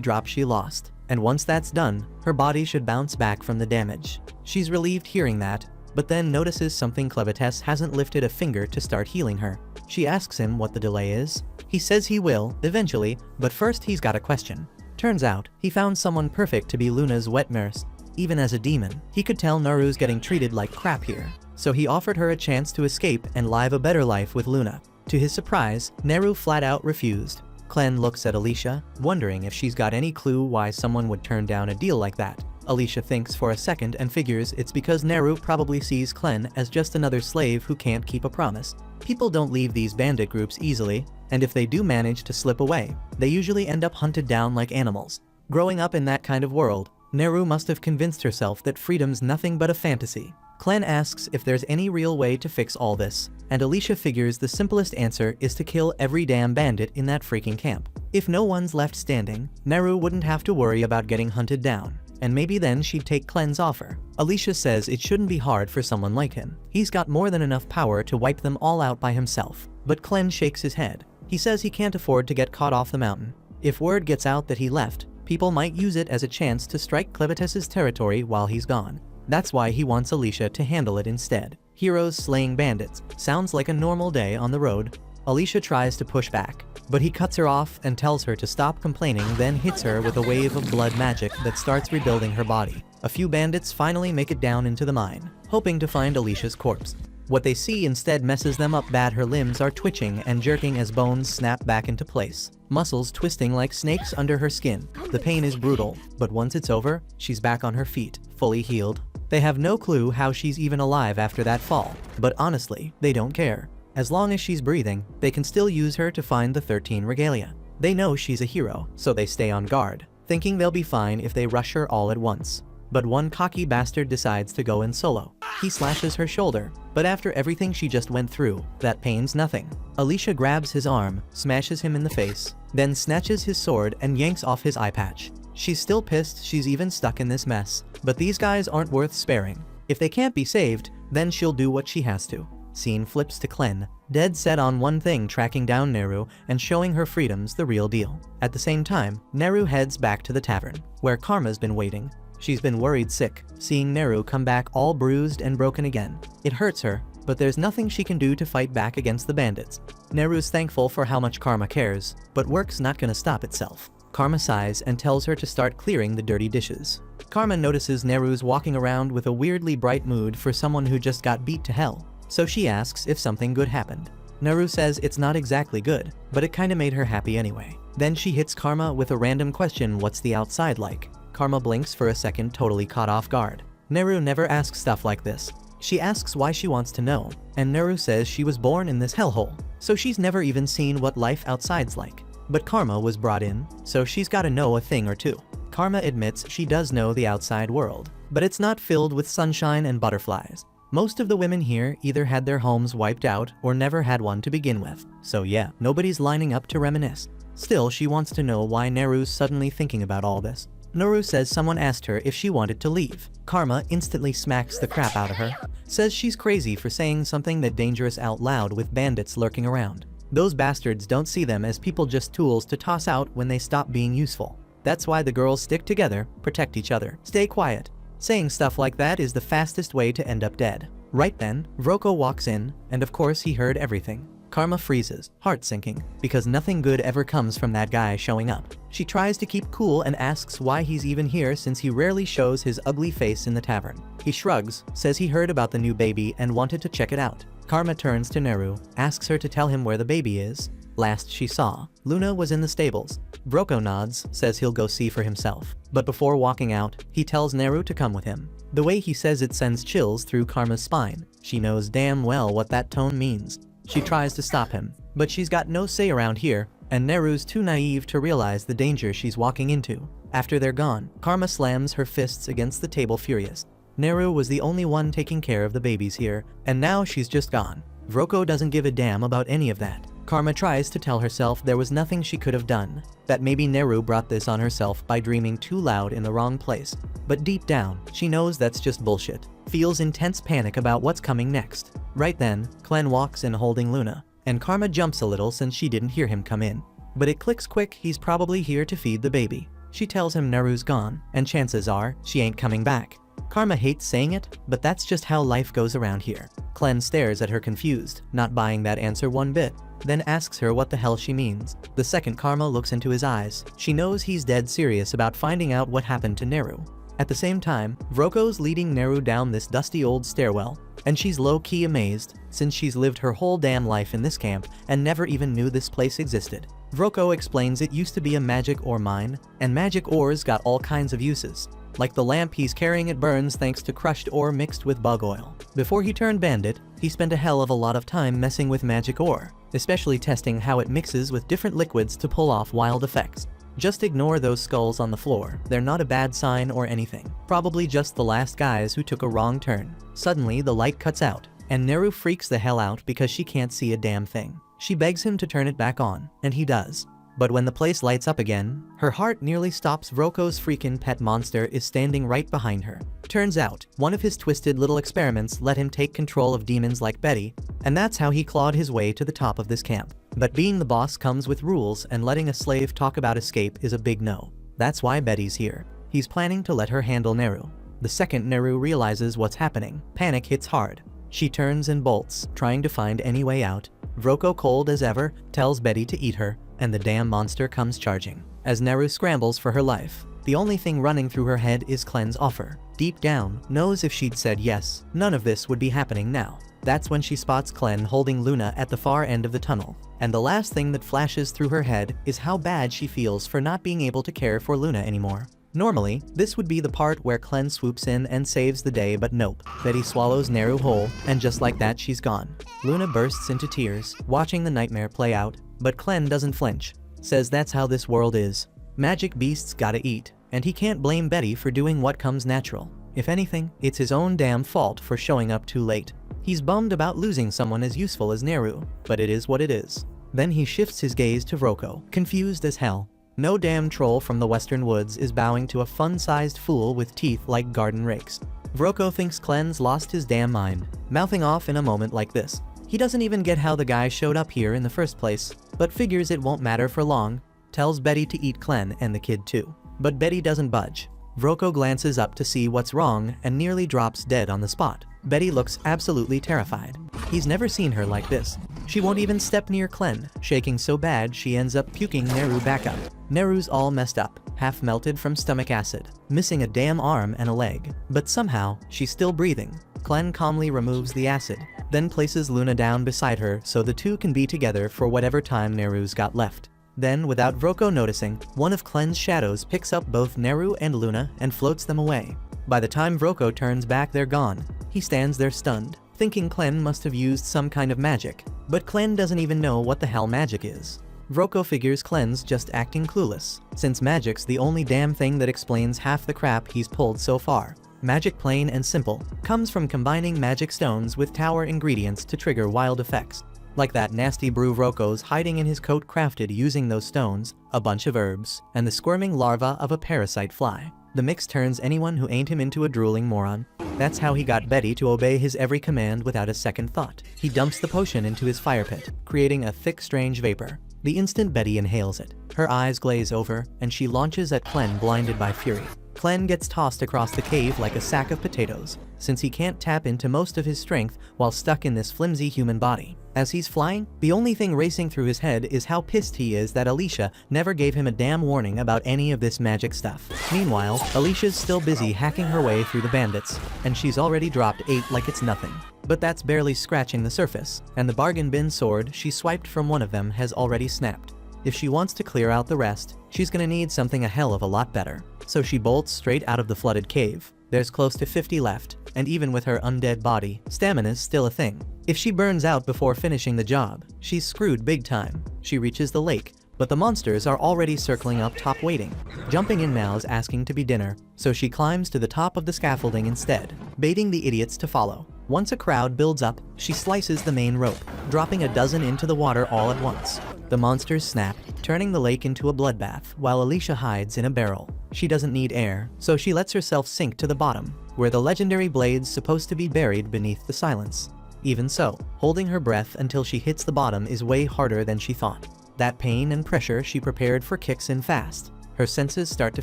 Speaker 1: drop she lost. And once that's done, her body should bounce back from the damage. She's relieved hearing that, but then notices something. Clevites hasn't lifted a finger to start healing her. She asks him what the delay is. He says he will, eventually, but first he's got a question. Turns out, he found someone perfect to be Luna's wet nurse. Even as a demon, he could tell Naru's getting treated like crap here. So he offered her a chance to escape and live a better life with Luna. To his surprise, Naru flat out refused. Clen looks at Alicia, wondering if she's got any clue why someone would turn down a deal like that. Alicia thinks for a second and figures it's because Naru probably sees Clen as just another slave who can't keep a promise. People don't leave these bandit groups easily, and if they do manage to slip away, they usually end up hunted down like animals. Growing up in that kind of world, Naru must have convinced herself that freedom's nothing but a fantasy. Clen asks if there's any real way to fix all this, and Alicia figures the simplest answer is to kill every damn bandit in that freaking camp. If no one's left standing, Naru wouldn't have to worry about getting hunted down, and maybe then she'd take Clen's offer. Alicia says it shouldn't be hard for someone like him. He's got more than enough power to wipe them all out by himself. But Clen shakes his head. He says he can't afford to get caught off the mountain. If word gets out that he left, people might use it as a chance to strike Clevites' territory while he's gone. That's why he wants Alicia to handle it instead. Heroes slaying bandits. Sounds like a normal day on the road. Alicia tries to push back, but he cuts her off and tells her to stop complaining, then hits her with a wave of blood magic that starts rebuilding her body. A few bandits finally make it down into the mine, hoping to find Alicia's corpse. What they see instead messes them up bad. Her limbs are twitching and jerking as bones snap back into place, muscles twisting like snakes under her skin. The pain is brutal, but once it's over, she's back on her feet, fully healed. They have no clue how she's even alive after that fall, but honestly, they don't care. As long as she's breathing, they can still use her to find the 13 regalia. They know she's a hero, so they stay on guard, thinking they'll be fine if they rush her all at once. But one cocky bastard decides to go in solo. He slashes her shoulder, but after everything she just went through, that pain's nothing. Alicia grabs his arm, smashes him in the face, then snatches his sword and yanks off his eye patch. She's still pissed she's even stuck in this mess, but these guys aren't worth sparing. If they can't be saved, then she'll do what she has to. Scene flips to Clen, dead set on one thing: tracking down Naru and showing her freedom's the real deal. At the same time, Naru heads back to the tavern, where Karma's been waiting. She's been worried sick, seeing Naru come back all bruised and broken again. It hurts her, but there's nothing she can do to fight back against the bandits. Naru's thankful for how much Karma cares, but work's not gonna stop itself. Karma sighs and tells her to start clearing the dirty dishes. Karma notices Naru's walking around with a weirdly bright mood for someone who just got beat to hell, so she asks if something good happened. Naru says it's not exactly good, but it kinda made her happy anyway. Then she hits Karma with a random question: what's the outside like? Karma blinks for a second, totally caught off guard. Naru never asks stuff like this. She asks why she wants to know, and Naru says she was born in this hellhole, so she's never even seen what life outside's like. But Karma was brought in, so she's gotta know a thing or two. Karma admits she does know the outside world, but it's not filled with sunshine and butterflies. Most of the women here either had their homes wiped out or never had one to begin with. So yeah, nobody's lining up to reminisce. Still, she wants to know why Naru's suddenly thinking about all this. Naru says someone asked her if she wanted to leave. Karma instantly smacks the crap out of her, says she's crazy for saying something that dangerous out loud with bandits lurking around. Those bastards don't see them as people, just tools to toss out when they stop being useful. That's why the girls stick together, protect each other, stay quiet. Saying stuff like that is the fastest way to end up dead. Right then, Vroko walks in, and of course he heard everything. Karma freezes, heart sinking, because nothing good ever comes from that guy showing up. She tries to keep cool and asks why he's even here since he rarely shows his ugly face in the tavern. He shrugs, says he heard about the new baby and wanted to check it out. Karma turns to Naru, asks her to tell him where the baby is. Last she saw, Luna was in the stables. Vroko nods, says he'll go see for himself. But before walking out, he tells Naru to come with him. The way he says it sends chills through Karma's spine. She knows damn well what that tone means. She tries to stop him, but she's got no say around here, and Neru's too naive to realize the danger she's walking into. After they're gone, Karma slams her fists against the table furious. Neru was the only one taking care of the babies here, and now she's just gone. Vroko doesn't give a damn about any of that. Karma tries to tell herself there was nothing she could have done, that maybe Neru brought this on herself by dreaming too loud in the wrong place. But deep down, she knows that's just bullshit. Feels intense panic about what's coming next. Right then, Clen walks in holding Luna, and Karma jumps a little since she didn't hear him come in. But it clicks quick he's probably here to feed the baby. She tells him Neru's gone, and chances are, she ain't coming back. Karma hates saying it, but that's just how life goes around here. Clen stares at her confused, not buying that answer one bit, then asks her what the hell she means. The second Karma looks into his eyes, she knows he's dead serious about finding out what happened to Neru. At the same time, Vroko's leading Neru down this dusty old stairwell, and she's low-key amazed, since she's lived her whole damn life in this camp and never even knew this place existed. Vroko explains it used to be a magic ore mine, and magic ores got all kinds of uses. Like the lamp he's carrying, it burns thanks to crushed ore mixed with bug oil. Before he turned bandit, he spent a hell of a lot of time messing with magic ore, especially testing how it mixes with different liquids to pull off wild effects. Just ignore those skulls on the floor, they're not a bad sign or anything. Probably just the last guys who took a wrong turn. Suddenly the light cuts out, and Neru freaks the hell out because she can't see a damn thing. She begs him to turn it back on, and he does. But when the place lights up again, her heart nearly stops. Vroko's freaking pet monster is standing right behind her. Turns out, one of his twisted little experiments let him take control of demons like Betty, and that's how he clawed his way to the top of this camp. But being the boss comes with rules, and letting a slave talk about escape is a big no. That's why Betty's here. He's planning to let her handle Neru. The second Neru realizes what's happening, panic hits hard. She turns and bolts, trying to find any way out. Vroko, cold as ever, tells Betty to eat her, and the damn monster comes charging. As Neru scrambles for her life, the only thing running through her head is Clen's offer. Deep down, knows if she'd said yes, none of this would be happening now. That's when she spots Clen holding Luna at the far end of the tunnel, and the last thing that flashes through her head is how bad she feels for not being able to care for Luna anymore. Normally, this would be the part where Clen swoops in and saves the day, but nope. Betty swallows Neru whole, and just like that she's gone. Luna bursts into tears, watching the nightmare play out, but Clen doesn't flinch. Says that's how this world is. Magic beasts gotta eat, and he can't blame Betty for doing what comes natural. If anything, it's his own damn fault for showing up too late. He's bummed about losing someone as useful as Neru, but it is what it is. Then he shifts his gaze to Vroko, confused as hell. No damn troll from the western woods is bowing to a fun-sized fool with teeth like garden rakes. Vroko thinks Clen's lost his damn mind, mouthing off in a moment like this. He doesn't even get how the guy showed up here in the first place, but figures it won't matter for long. Tells Betty to eat Clen and the kid too. But Betty doesn't budge. Vroko glances up to see what's wrong and nearly drops dead on the spot. Betty looks absolutely terrified. He's never seen her like this. She won't even step near Clen, shaking so bad she ends up puking Neru back up. Neru's all messed up, half melted from stomach acid, missing a damn arm and a leg. But somehow, she's still breathing. Clen calmly removes the acid, then places Luna down beside her so the two can be together for whatever time Neru's got left. Then, without Vroko noticing, one of Clen's shadows picks up both Neru and Luna and floats them away. By the time Vroko turns back, they're gone. He stands there stunned, thinking Clen must have used some kind of magic. But Clen doesn't even know what the hell magic is. Vroko figures Clen's just acting clueless, since magic's the only damn thing that explains half the crap he's pulled so far. Magic, plain and simple, comes from combining magic stones with tower ingredients to trigger wild effects. Like that nasty brew Vroko's hiding in his coat crafted using those stones, a bunch of herbs, and the squirming larva of a parasite fly. The mix turns anyone who ain't him into a drooling moron. That's how he got Betty to obey his every command without a second thought. He dumps the potion into his fire pit, creating a thick, strange vapor. The instant Betty inhales it, her eyes glaze over, and she launches at Clen, blinded by fury. Clen gets tossed across the cave like a sack of potatoes, since he can't tap into most of his strength while stuck in this flimsy human body. As he's flying, the only thing racing through his head is how pissed he is that Alicia never gave him a damn warning about any of this magic stuff. Meanwhile, Alicia's still busy hacking her way through the bandits, and she's already dropped 8 like it's nothing. But that's barely scratching the surface, and the bargain bin sword she swiped from one of them has already snapped. If she wants to clear out the rest, she's gonna need something a hell of a lot better. So she bolts straight out of the flooded cave, There's close to 50 left, and even with her undead body, stamina's still a thing. If she burns out before finishing the job, she's screwed big time. She reaches the lake, but the monsters are already circling up top waiting. Jumping in now's asking to be dinner, so she climbs to the top of the scaffolding instead, baiting the idiots to follow. Once a crowd builds up, she slices the main rope, dropping a dozen into the water all at once. The monsters snap, turning the lake into a bloodbath, while Alicia hides in a barrel. She doesn't need air, so she lets herself sink to the bottom, where the legendary blade's supposed to be buried beneath the silence. Even so, holding her breath until she hits the bottom is way harder than she thought. That pain and pressure she prepared for kicks in fast. Her senses start to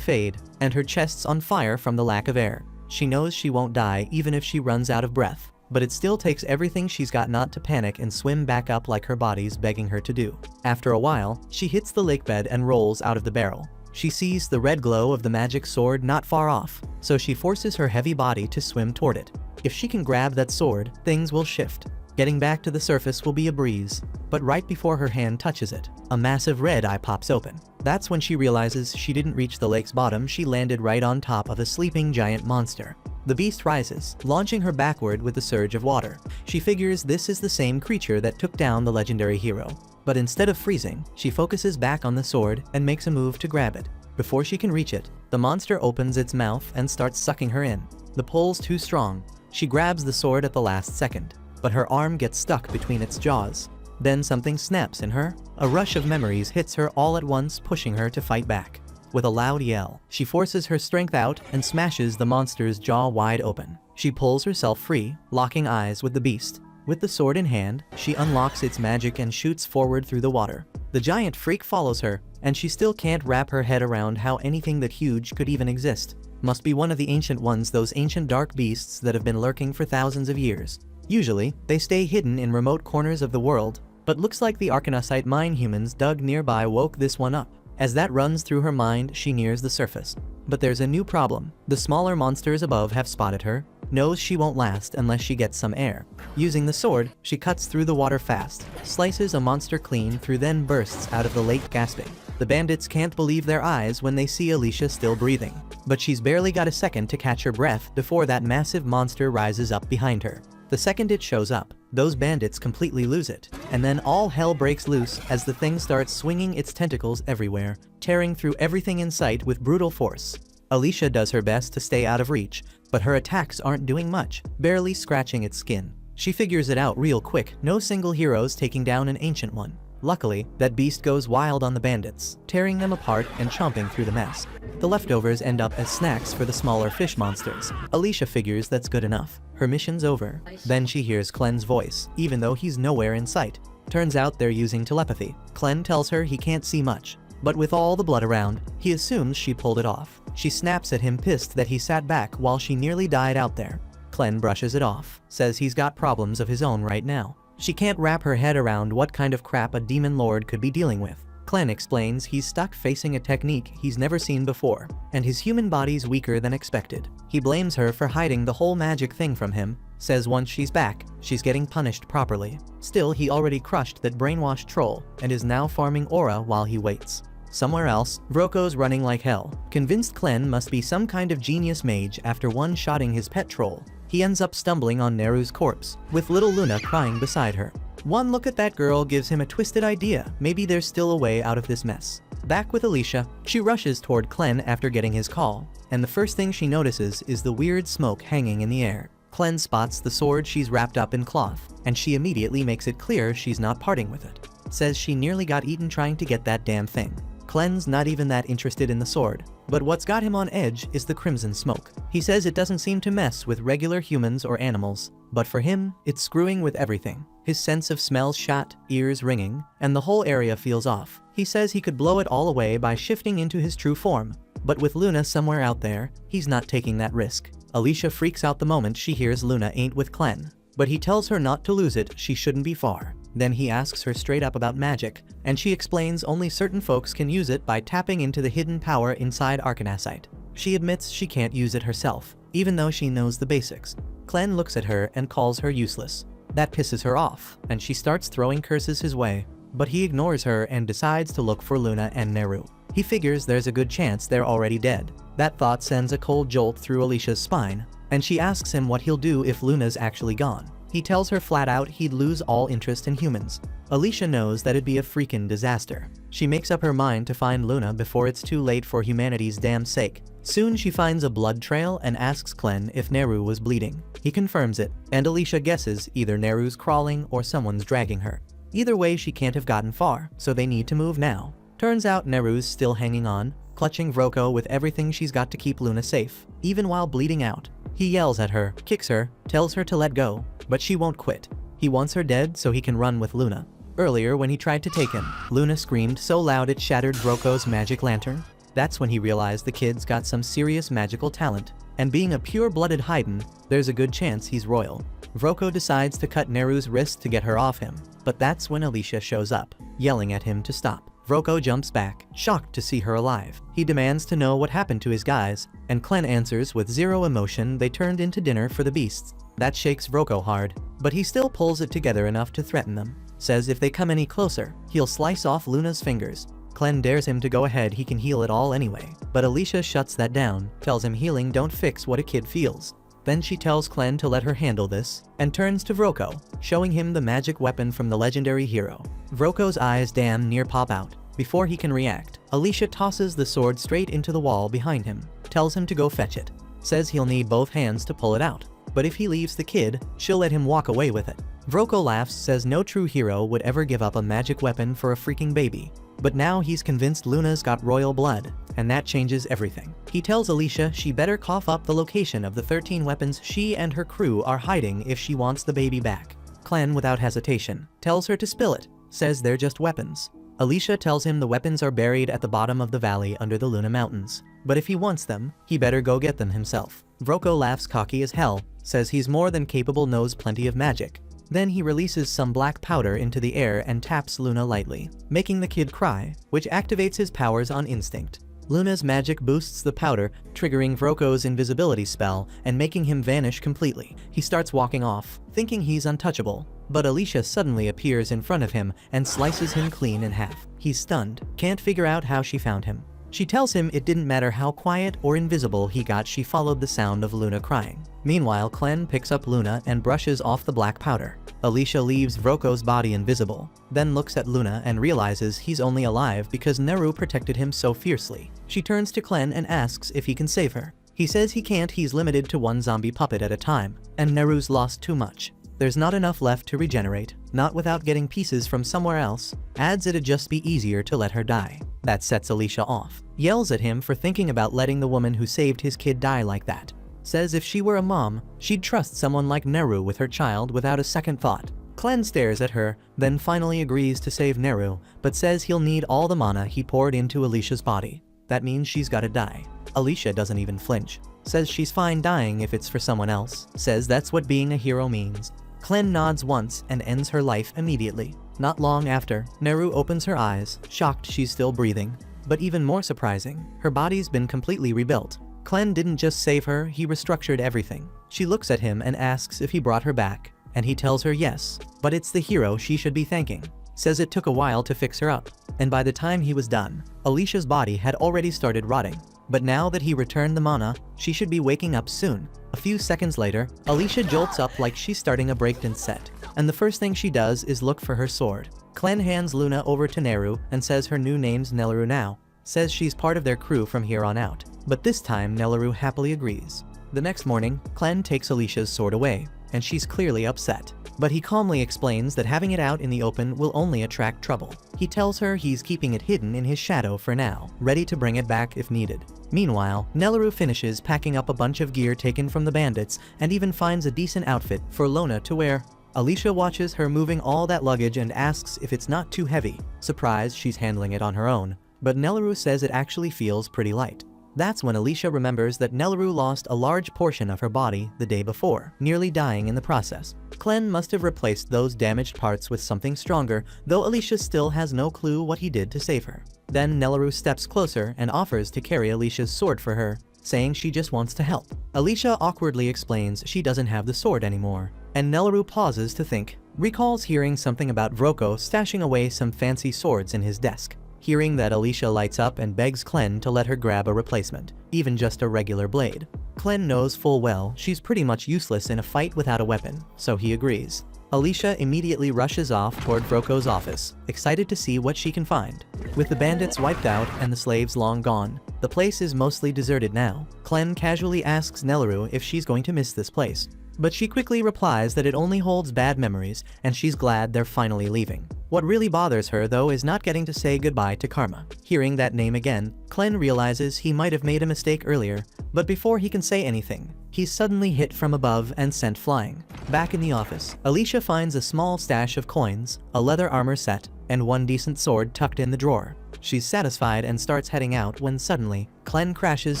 Speaker 1: fade, and her chest's on fire from the lack of air. She knows she won't die even if she runs out of breath, but it still takes everything she's got not to panic and swim back up like her body's begging her to do. After a while, she hits the lake bed and rolls out of the barrel. She sees the red glow of the magic sword not far off, so she forces her heavy body to swim toward it. If she can grab that sword, things will shift. Getting back to the surface will be a breeze, but right before her hand touches it, a massive red eye pops open. That's when she realizes she didn't reach the lake's bottom, she landed right on top of a sleeping giant monster. The beast rises, launching her backward with a surge of water. She figures this is the same creature that took down the legendary hero. But instead of freezing, she focuses back on the sword and makes a move to grab it. Before she can reach it, the monster opens its mouth and starts sucking her in. The pull's too strong. She grabs the sword at the last second, but her arm gets stuck between its jaws. Then something snaps in her. A rush of memories hits her all at once, pushing her to fight back. With a loud yell, she forces her strength out and smashes the monster's jaw wide open. She pulls herself free, locking eyes with the beast. With the sword in hand, she unlocks its magic and shoots forward through the water. The giant freak follows her, and she still can't wrap her head around how anything that huge could even exist. Must be one of the ancient ones, those ancient dark beasts that have been lurking for thousands of years. Usually, they stay hidden in remote corners of the world, but looks like the arcanasite mine humans dug nearby woke this one up. As that runs through her mind, she nears the surface. But there's a new problem. The smaller monsters above have spotted her, knows she won't last unless she gets some air. Using the sword, she cuts through the water fast, slices a monster clean through, then bursts out of the lake gasping. The bandits can't believe their eyes when they see Alicia still breathing. But she's barely got a second to catch her breath before that massive monster rises up behind her. The second it shows up, those bandits completely lose it, and then all hell breaks loose as the thing starts swinging its tentacles everywhere, tearing through everything in sight with brutal force. Alicia does her best to stay out of reach, but her attacks aren't doing much, barely scratching its skin. She figures it out real quick, no single hero's taking down an ancient one. Luckily, that beast goes wild on the bandits, tearing them apart and chomping through the mess. The leftovers end up as snacks for the smaller fish monsters. Alicia figures that's good enough. Her mission's over. Then she hears Clen's voice, even though he's nowhere in sight. Turns out they're using telepathy. Clen tells her he can't see much, but with all the blood around, he assumes she pulled it off. She snaps at him, pissed that he sat back while she nearly died out there. Clen brushes it off, says he's got problems of his own right now. She can't wrap her head around what kind of crap a demon lord could be dealing with. Clen explains he's stuck facing a technique he's never seen before, and his human body's weaker than expected. He blames her for hiding the whole magic thing from him, says once she's back, she's getting punished properly. Still, he already crushed that brainwashed troll, and is now farming aura while he waits. Somewhere else, Vroko's running like hell, convinced Clen must be some kind of genius mage after one-shotting his pet troll. He ends up stumbling on Neru's corpse, with little Luna crying beside her. One look at that girl gives him a twisted idea. Maybe there's still a way out of this mess. Back with Alicia, she rushes toward Clen after getting his call, and the first thing she notices is the weird smoke hanging in the air. Clen spots the sword she's wrapped up in cloth, and she immediately makes it clear she's not parting with it. Says she nearly got eaten trying to get that damn thing. Clen's not even that interested in the sword, but what's got him on edge is the crimson smoke. He says it doesn't seem to mess with regular humans or animals, but for him, it's screwing with everything. His sense of smell's shot, ears ringing, and the whole area feels off. He says he could blow it all away by shifting into his true form, but with Luna somewhere out there, he's not taking that risk. Alicia freaks out the moment she hears Luna ain't with Clen, but he tells her not to lose it, she shouldn't be far. Then he asks her straight up about magic, and she explains only certain folks can use it by tapping into the hidden power inside arcanasite. She admits she can't use it herself, even though she knows the basics. Clen looks at her and calls her useless. That pisses her off, and she starts throwing curses his way, but he ignores her and decides to look for Luna and Neru. He figures there's a good chance they're already dead. That thought sends a cold jolt through Alicia's spine, and she asks him what he'll do if Luna's actually gone. He tells her flat out he'd lose all interest in humans. Alicia knows that it'd be a freaking disaster. She makes up her mind to find Luna before it's too late for humanity's damn sake. Soon she finds a blood trail and asks Clem if Neru was bleeding. He confirms it, and Alicia guesses either Neru's crawling or someone's dragging her. Either way, she can't have gotten far, so they need to move now. Turns out Neru's still hanging on, clutching Vroko with everything she's got to keep Luna safe, even while bleeding out. He yells at her, kicks her, tells her to let go, but she won't quit. He wants her dead so he can run with Luna. Earlier, when he tried to take him, Luna screamed so loud it shattered Vroko's magic lantern. That's when he realized the kid's got some serious magical talent, and being a pure-blooded Haydn, there's a good chance he's royal. Vroko decides to cut Neru's wrist to get her off him, but that's when Alicia shows up, yelling at him to stop. Vroko jumps back, shocked to see her alive. He demands to know what happened to his guys, and Clem answers with zero emotion they turned into dinner for the beasts. That shakes Vroko hard, but he still pulls it together enough to threaten them. Says if they come any closer, he'll slice off Luna's fingers. Clem dares him to go ahead, he can heal it all anyway. But Alicia shuts that down, tells him healing don't fix what a kid feels. Then she tells Clem to let her handle this, and turns to Vroko, showing him the magic weapon from the legendary hero. Vroko's eyes damn near pop out. Before he can react, Alicia tosses the sword straight into the wall behind him, tells him to go fetch it. Says he'll need both hands to pull it out, but if he leaves the kid, she'll let him walk away with it. Vroko laughs, says no true hero would ever give up a magic weapon for a freaking baby. But now he's convinced Luna's got royal blood, and that changes everything. He tells Alicia she better cough up the location of the 13 weapons she and her crew are hiding if she wants the baby back. Clem, without hesitation, tells her to spill it, says they're just weapons. Alicia tells him the weapons are buried at the bottom of the valley under the Luna Mountains, but if he wants them, he better go get them himself. Vroko laughs cocky as hell, says he's more than capable, knows plenty of magic. Then he releases some black powder into the air and taps Luna lightly, making the kid cry, which activates his powers on instinct. Luna's magic boosts the powder, triggering Vroko's invisibility spell and making him vanish completely. He starts walking off, thinking he's untouchable, but Alicia suddenly appears in front of him and slices him clean in half. He's stunned, can't figure out how she found him. She tells him it didn't matter how quiet or invisible he got, she followed the sound of Luna crying. Meanwhile, Clem picks up Luna and brushes off the black powder. Alicia leaves Vroko's body invisible, then looks at Luna and realizes he's only alive because Neru protected him so fiercely. She turns to Clem and asks if he can save her. He says he can't, he's limited to one zombie puppet at a time, and Neru's lost too much. There's not enough left to regenerate, not without getting pieces from somewhere else. Adds it'd just be easier to let her die. That sets Alicia off. Yells at him for thinking about letting the woman who saved his kid die like that. Says if she were a mom, she'd trust someone like Neru with her child without a second thought. Clem stares at her, then finally agrees to save Neru, but says he'll need all the mana he poured into Alicia's body. That means she's gotta die. Alicia doesn't even flinch. Says she's fine dying if it's for someone else. Says that's what being a hero means. Clem nods once and ends her life immediately. Not long after, Neru opens her eyes, shocked she's still breathing. But even more surprising, her body's been completely rebuilt. Clem didn't just save her, he restructured everything. She looks at him and asks if he brought her back, and he tells her yes, but it's the hero she should be thanking. Says it took a while to fix her up, and by the time he was done, Alicia's body had already started rotting. But now that he returned the mana, she should be waking up soon. A few seconds later, Alicia jolts up like she's starting a breakdance set, and the first thing she does is look for her sword. Clem hands Luna over to Neru and says her new name's Nelaru now. Says she's part of their crew from here on out, but this time Nelaru happily agrees. The next morning, Clem takes Alicia's sword away, and she's clearly upset. But he calmly explains that having it out in the open will only attract trouble. He tells her he's keeping it hidden in his shadow for now, ready to bring it back if needed. Meanwhile, Nelaru finishes packing up a bunch of gear taken from the bandits and even finds a decent outfit for Luna to wear. Alicia watches her moving all that luggage and asks if it's not too heavy. Surprised she's handling it on her own, but Nelaru says it actually feels pretty light. That's when Alicia remembers that Nelaru lost a large portion of her body the day before, nearly dying in the process. Clem must have replaced those damaged parts with something stronger, though Alicia still has no clue what he did to save her. Then Nelaru steps closer and offers to carry Alicia's sword for her, saying she just wants to help. Alicia awkwardly explains she doesn't have the sword anymore, and Nelaru pauses to think, recalls hearing something about Vroko stashing away some fancy swords in his desk. Hearing that, Alicia lights up and begs Clem to let her grab a replacement, even just a regular blade. Clem knows full well she's pretty much useless in a fight without a weapon, so he agrees. Alicia immediately rushes off toward Froco's office, excited to see what she can find. With the bandits wiped out and the slaves long gone, the place is mostly deserted now. Clem casually asks Nelleru if she's going to miss this place, but she quickly replies that it only holds bad memories and she's glad they're finally leaving. What really bothers her though is not getting to say goodbye to Karma. Hearing that name again, Clem realizes he might have made a mistake earlier, but before he can say anything, he's suddenly hit from above and sent flying. Back in the office, Alicia finds a small stash of coins, a leather armor set, and one decent sword tucked in the drawer. She's satisfied and starts heading out when suddenly, Clem crashes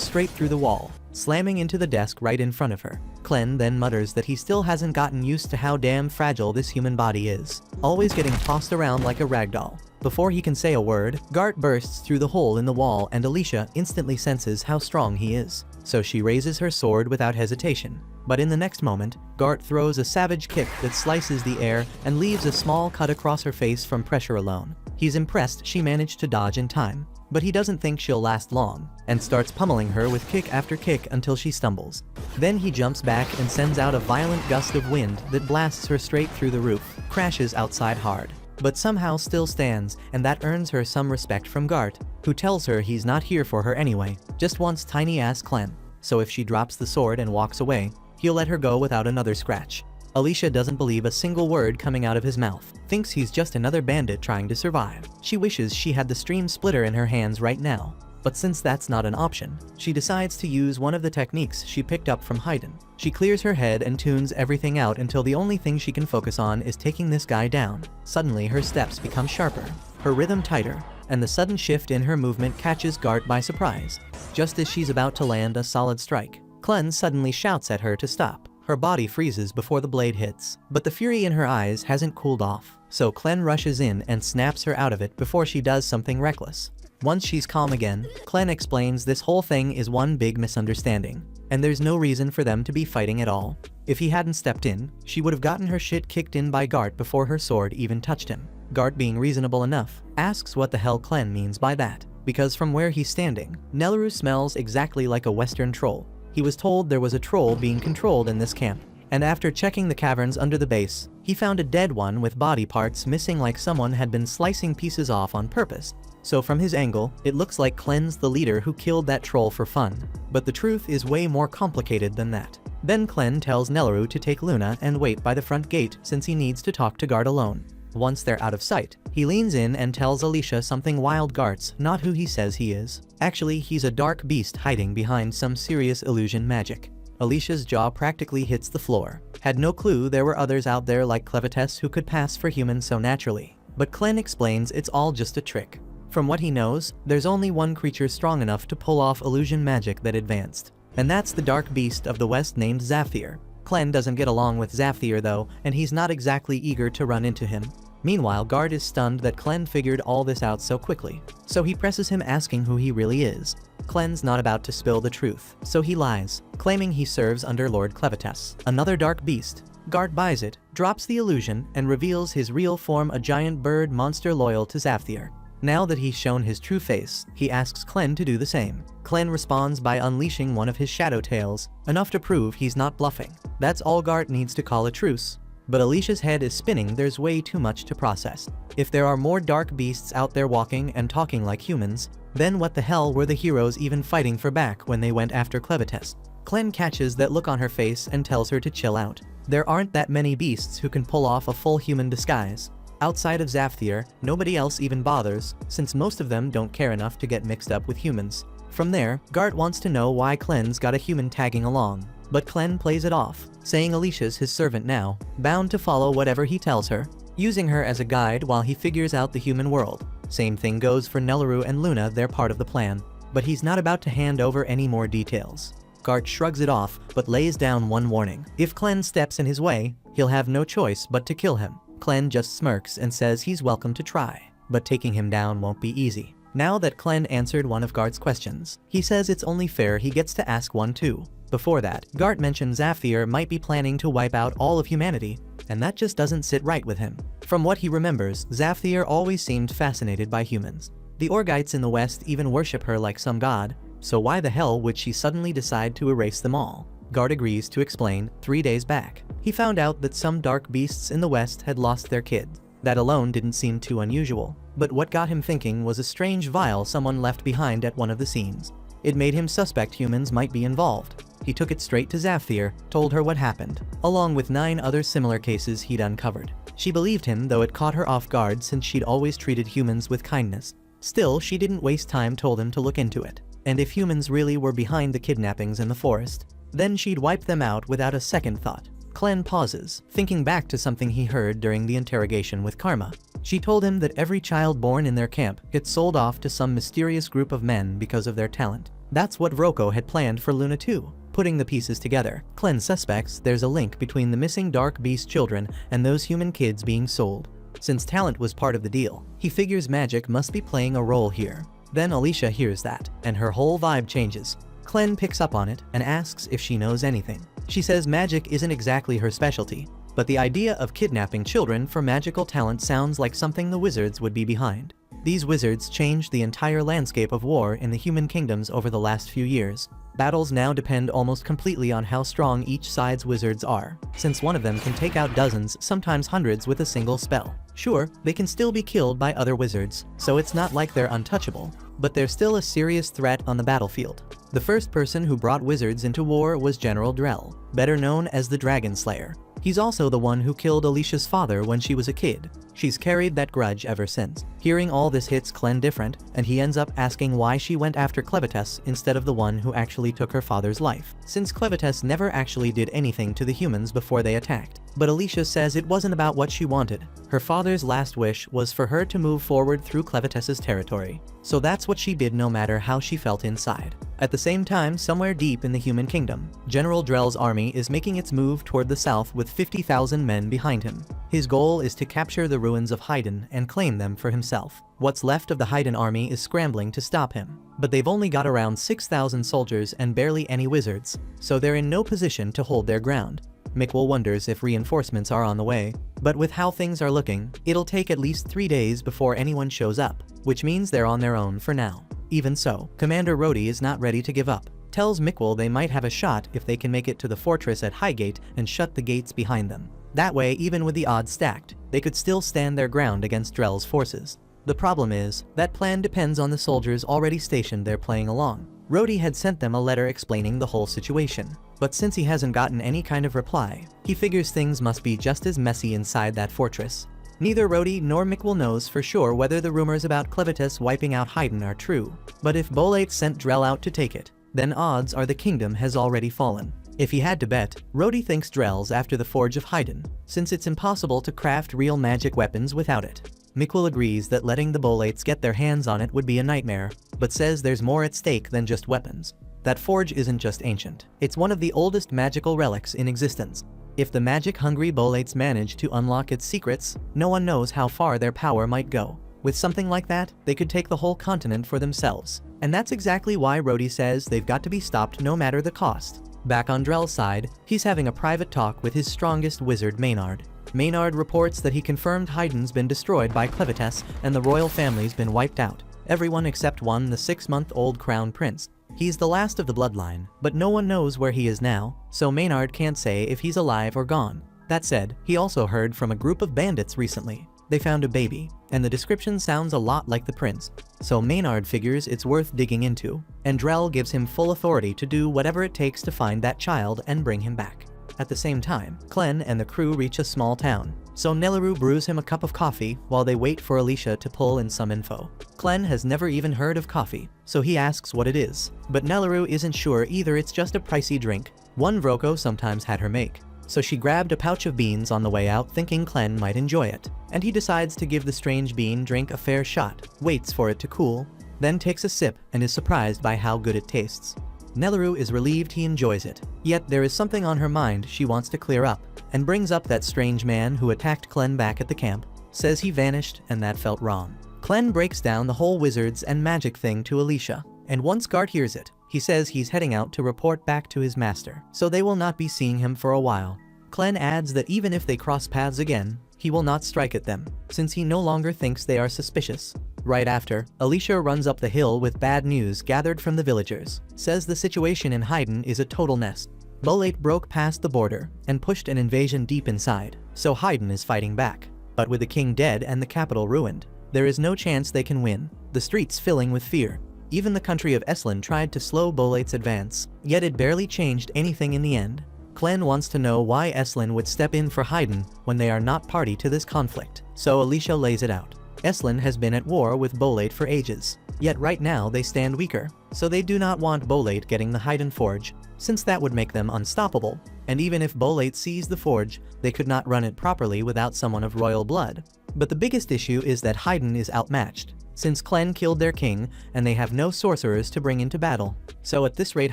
Speaker 1: straight through the wall, slamming into the desk right in front of her. Clem then mutters that he still hasn't gotten used to how damn fragile this human body is, always getting tossed around like a ragdoll. Before he can say a word, Gart bursts through the hole in the wall and Alicia instantly senses how strong he is, so she raises her sword without hesitation. But in the next moment, Gart throws a savage kick that slices the air and leaves a small cut across her face from pressure alone. He's impressed she managed to dodge in time, but he doesn't think she'll last long, and starts pummeling her with kick after kick until she stumbles. Then he jumps back and sends out a violent gust of wind that blasts her straight through the roof, crashes outside hard, but somehow still stands, and that earns her some respect from Gart, who tells her he's not here for her anyway, just wants tiny-ass Clem, so if she drops the sword and walks away, he'll let her go without another scratch. Alicia doesn't believe a single word coming out of his mouth, thinks he's just another bandit trying to survive. She wishes she had the stream splitter in her hands right now, but since that's not an option, she decides to use one of the techniques she picked up from Haydn. She clears her head and tunes everything out until the only thing she can focus on is taking this guy down. Suddenly her steps become sharper, her rhythm tighter, and the sudden shift in her movement catches Gart by surprise. Just as she's about to land a solid strike, Clem suddenly shouts at her to stop. Her body freezes before the blade hits, but the fury in her eyes hasn't cooled off, so Clem rushes in and snaps her out of it before she does something reckless. Once she's calm again, Clem explains this whole thing is one big misunderstanding, and there's no reason for them to be fighting at all. If he hadn't stepped in, she would have gotten her shit kicked in by Gart before her sword even touched him. Gart, being reasonable enough, asks what the hell Clem means by that, because from where he's standing, Nelleru smells exactly like a Western troll. He was told there was a troll being controlled in this camp, and after checking the caverns under the base, he found a dead one with body parts missing like someone had been slicing pieces off on purpose. So from his angle, it looks like Clem's the leader who killed that troll for fun. But the truth is way more complicated than that. Then Clem tells Nelleru to take Luna and wait by the front gate since he needs to talk to Gart alone. Once they're out of sight, he leans in and tells Alicia something wild. Gart's not who he says he is. Actually, he's a dark beast hiding behind some serious illusion magic. Alicia's jaw practically hits the floor. Had no clue there were others out there like Clevites who could pass for human so naturally. But Clem explains it's all just a trick. From what he knows, there's only one creature strong enough to pull off illusion magic that advanced, and that's the dark beast of the west named Zafthir. Clem doesn't get along with Zafthir though, and he's not exactly eager to run into him. Meanwhile, Gart is stunned that Clem figured all this out so quickly, so he presses him asking who he really is. Clem's not about to spill the truth, so he lies, claiming he serves under Lord Clevites, another dark beast. Gart buys it, drops the illusion, and reveals his real form, a giant bird monster loyal to Zafthir. Now that he's shown his true face, he asks Clem to do the same. Clem responds by unleashing one of his shadow tails, enough to prove he's not bluffing. That's all Gart needs to call a truce. But Alicia's head is spinning. There's way too much to process. If there are more dark beasts out there walking and talking like humans, then what the hell were the heroes even fighting for back when they went after Clevites? Clem catches that look on her face and tells her to chill out. There aren't that many beasts who can pull off a full human disguise. Outside of Zafthir, nobody else even bothers, since most of them don't care enough to get mixed up with humans. From there, Gart wants to know why Clem's got a human tagging along, but Clem plays it off, saying Alicia's his servant now, bound to follow whatever he tells her, using her as a guide while he figures out the human world. Same thing goes for Nelleru and Luna, they're part of the plan, but he's not about to hand over any more details. Gart shrugs it off, but lays down one warning. If Clem steps in his way, he'll have no choice but to kill him. Clem just smirks and says he's welcome to try, but taking him down won't be easy. Now that Clem answered one of Gart's questions, he says it's only fair he gets to ask one too. Before that, Gart mentions Zafthir might be planning to wipe out all of humanity, and that just doesn't sit right with him. From what he remembers, Zafthir always seemed fascinated by humans. The Orgites in the West even worship her like some god, so why the hell would she suddenly decide to erase them all? Guard agrees to explain. 3 days back, he found out that some dark beasts in the West had lost their kids. That alone didn't seem too unusual, but what got him thinking was a strange vial someone left behind at one of the scenes. It made him suspect humans might be involved. He took it straight to Zafthir, told her what happened, along with 9 other similar cases he'd uncovered. She believed him, though it caught her off guard since she'd always treated humans with kindness. Still, she didn't waste time, told him to look into it. And if humans really were behind the kidnappings in the forest, then she'd wipe them out without a second thought. Clan pauses, thinking back to something he heard during the interrogation with Karma. She told him that every child born in their camp gets sold off to some mysterious group of men because of their talent. That's what Roko had planned for Luna too. Putting the pieces together, Clan suspects there's a link between the missing Dark Beast children and those human kids being sold. Since talent was part of the deal, he figures magic must be playing a role here. Then Alicia hears that, and her whole vibe changes. Clan picks up on it and asks if she knows anything. She says magic isn't exactly her specialty, but the idea of kidnapping children for magical talent sounds like something the wizards would be behind. These wizards changed the entire landscape of war in the human kingdoms over the last few years. Battles now depend almost completely on how strong each side's wizards are, since one of them can take out dozens, sometimes hundreds with a single spell. Sure, they can still be killed by other wizards, so it's not like they're untouchable, but they're still a serious threat on the battlefield. The first person who brought wizards into war was General Drell, better known as the Dragon Slayer. He's also the one who killed Alicia's father when she was a kid. She's carried that grudge ever since. Hearing all this hits Clan different, and he ends up asking why she went after Clevitas instead of the one who actually took her father's life, since Clevitas never actually did anything to the humans before they attacked. But Alicia says it wasn't about what she wanted. Her father's last wish was for her to move forward through Clevitas's territory, so that's what she did no matter how she felt inside. At the same time, somewhere deep in the human kingdom, General Drell's army is making its move toward the south with 50,000 men behind him. His goal is to capture the ruins of Haydn and claim them for himself. What's left of the Haydn army is scrambling to stop him, but they've only got around 6,000 soldiers and barely any wizards, so they're in no position to hold their ground. Miquel wonders if reinforcements are on the way, but with how things are looking, it'll take at least 3 days before anyone shows up, which means they're on their own for now. Even so, Commander Rhodey is not ready to give up. Tells Miquel they might have a shot if they can make it to the fortress at Highgate and shut the gates behind them. That way, even with the odds stacked, they could still stand their ground against Drell's forces. The problem is, that plan depends on the soldiers already stationed there playing along. Rhodey had sent them a letter explaining the whole situation, but since he hasn't gotten any kind of reply, he figures things must be just as messy inside that fortress. Neither Rhodey nor Miquel knows for sure whether the rumors about Clevitas wiping out Haydn are true, but if Bolate sent Drell out to take it, then odds are the kingdom has already fallen. If he had to bet, Rhodey thinks Drell's after the Forge of Haydn, since it's impossible to craft real magic weapons without it. Miquel agrees that letting the Bolates get their hands on it would be a nightmare, but says there's more at stake than just weapons. That forge isn't just ancient, it's one of the oldest magical relics in existence. If the magic-hungry Bolates manage to unlock its secrets, no one knows how far their power might go. With something like that, they could take the whole continent for themselves. And that's exactly why Rhodey says they've got to be stopped no matter the cost. Back on Drell's side, he's having a private talk with his strongest wizard, Maynard. Maynard reports that he confirmed Haydn's been destroyed by Clevitas and the royal family's been wiped out. Everyone except one, the 6-month-old crown prince. He's the last of the bloodline, but no one knows where he is now, so Maynard can't say if he's alive or gone. That said, he also heard from a group of bandits recently. They found a baby, and the description sounds a lot like the prince, so Maynard figures it's worth digging into, and Drell gives him full authority to do whatever it takes to find that child and bring him back. At the same time, Clen and the crew reach a small town, so Nelaru brews him a cup of coffee while they wait for Alicia to pull in some info. Clen has never even heard of coffee, so he asks what it is, but Nelaru isn't sure either. It's just a pricey drink, one Vroko sometimes had her make. So she grabbed a pouch of beans on the way out thinking Clen might enjoy it, and he decides to give the strange bean drink a fair shot, waits for it to cool, then takes a sip and is surprised by how good it tastes. Nelaru is relieved he enjoys it, yet there is something on her mind she wants to clear up, and brings up that strange man who attacked Clen back at the camp, says he vanished and that felt wrong. Clen breaks down the whole wizards and magic thing to Alicia, and once Gart hears it, he says he's heading out to report back to his master, so they will not be seeing him for a while. Clen adds that even if they cross paths again, he will not strike at them, since he no longer thinks they are suspicious. Right after, Alicia runs up the hill with bad news gathered from the villagers. Says the situation in Haydn is a total mess. Bolate broke past the border and pushed an invasion deep inside, so Haydn is fighting back. But with the king dead and the capital ruined, there is no chance they can win, the streets filling with fear. Even the country of Eslan tried to slow Bolate's advance, yet it barely changed anything in the end. Clan wants to know why Eslan would step in for Haydn when they are not party to this conflict, so Alicia lays it out. Eslan has been at war with Bolate for ages, yet right now they stand weaker, so they do not want Bolate getting the Haydn forge, since that would make them unstoppable, and even if Bolate seized the forge, they could not run it properly without someone of royal blood. But the biggest issue is that Haydn is outmatched, since Clan killed their king and they have no sorcerers to bring into battle, so at this rate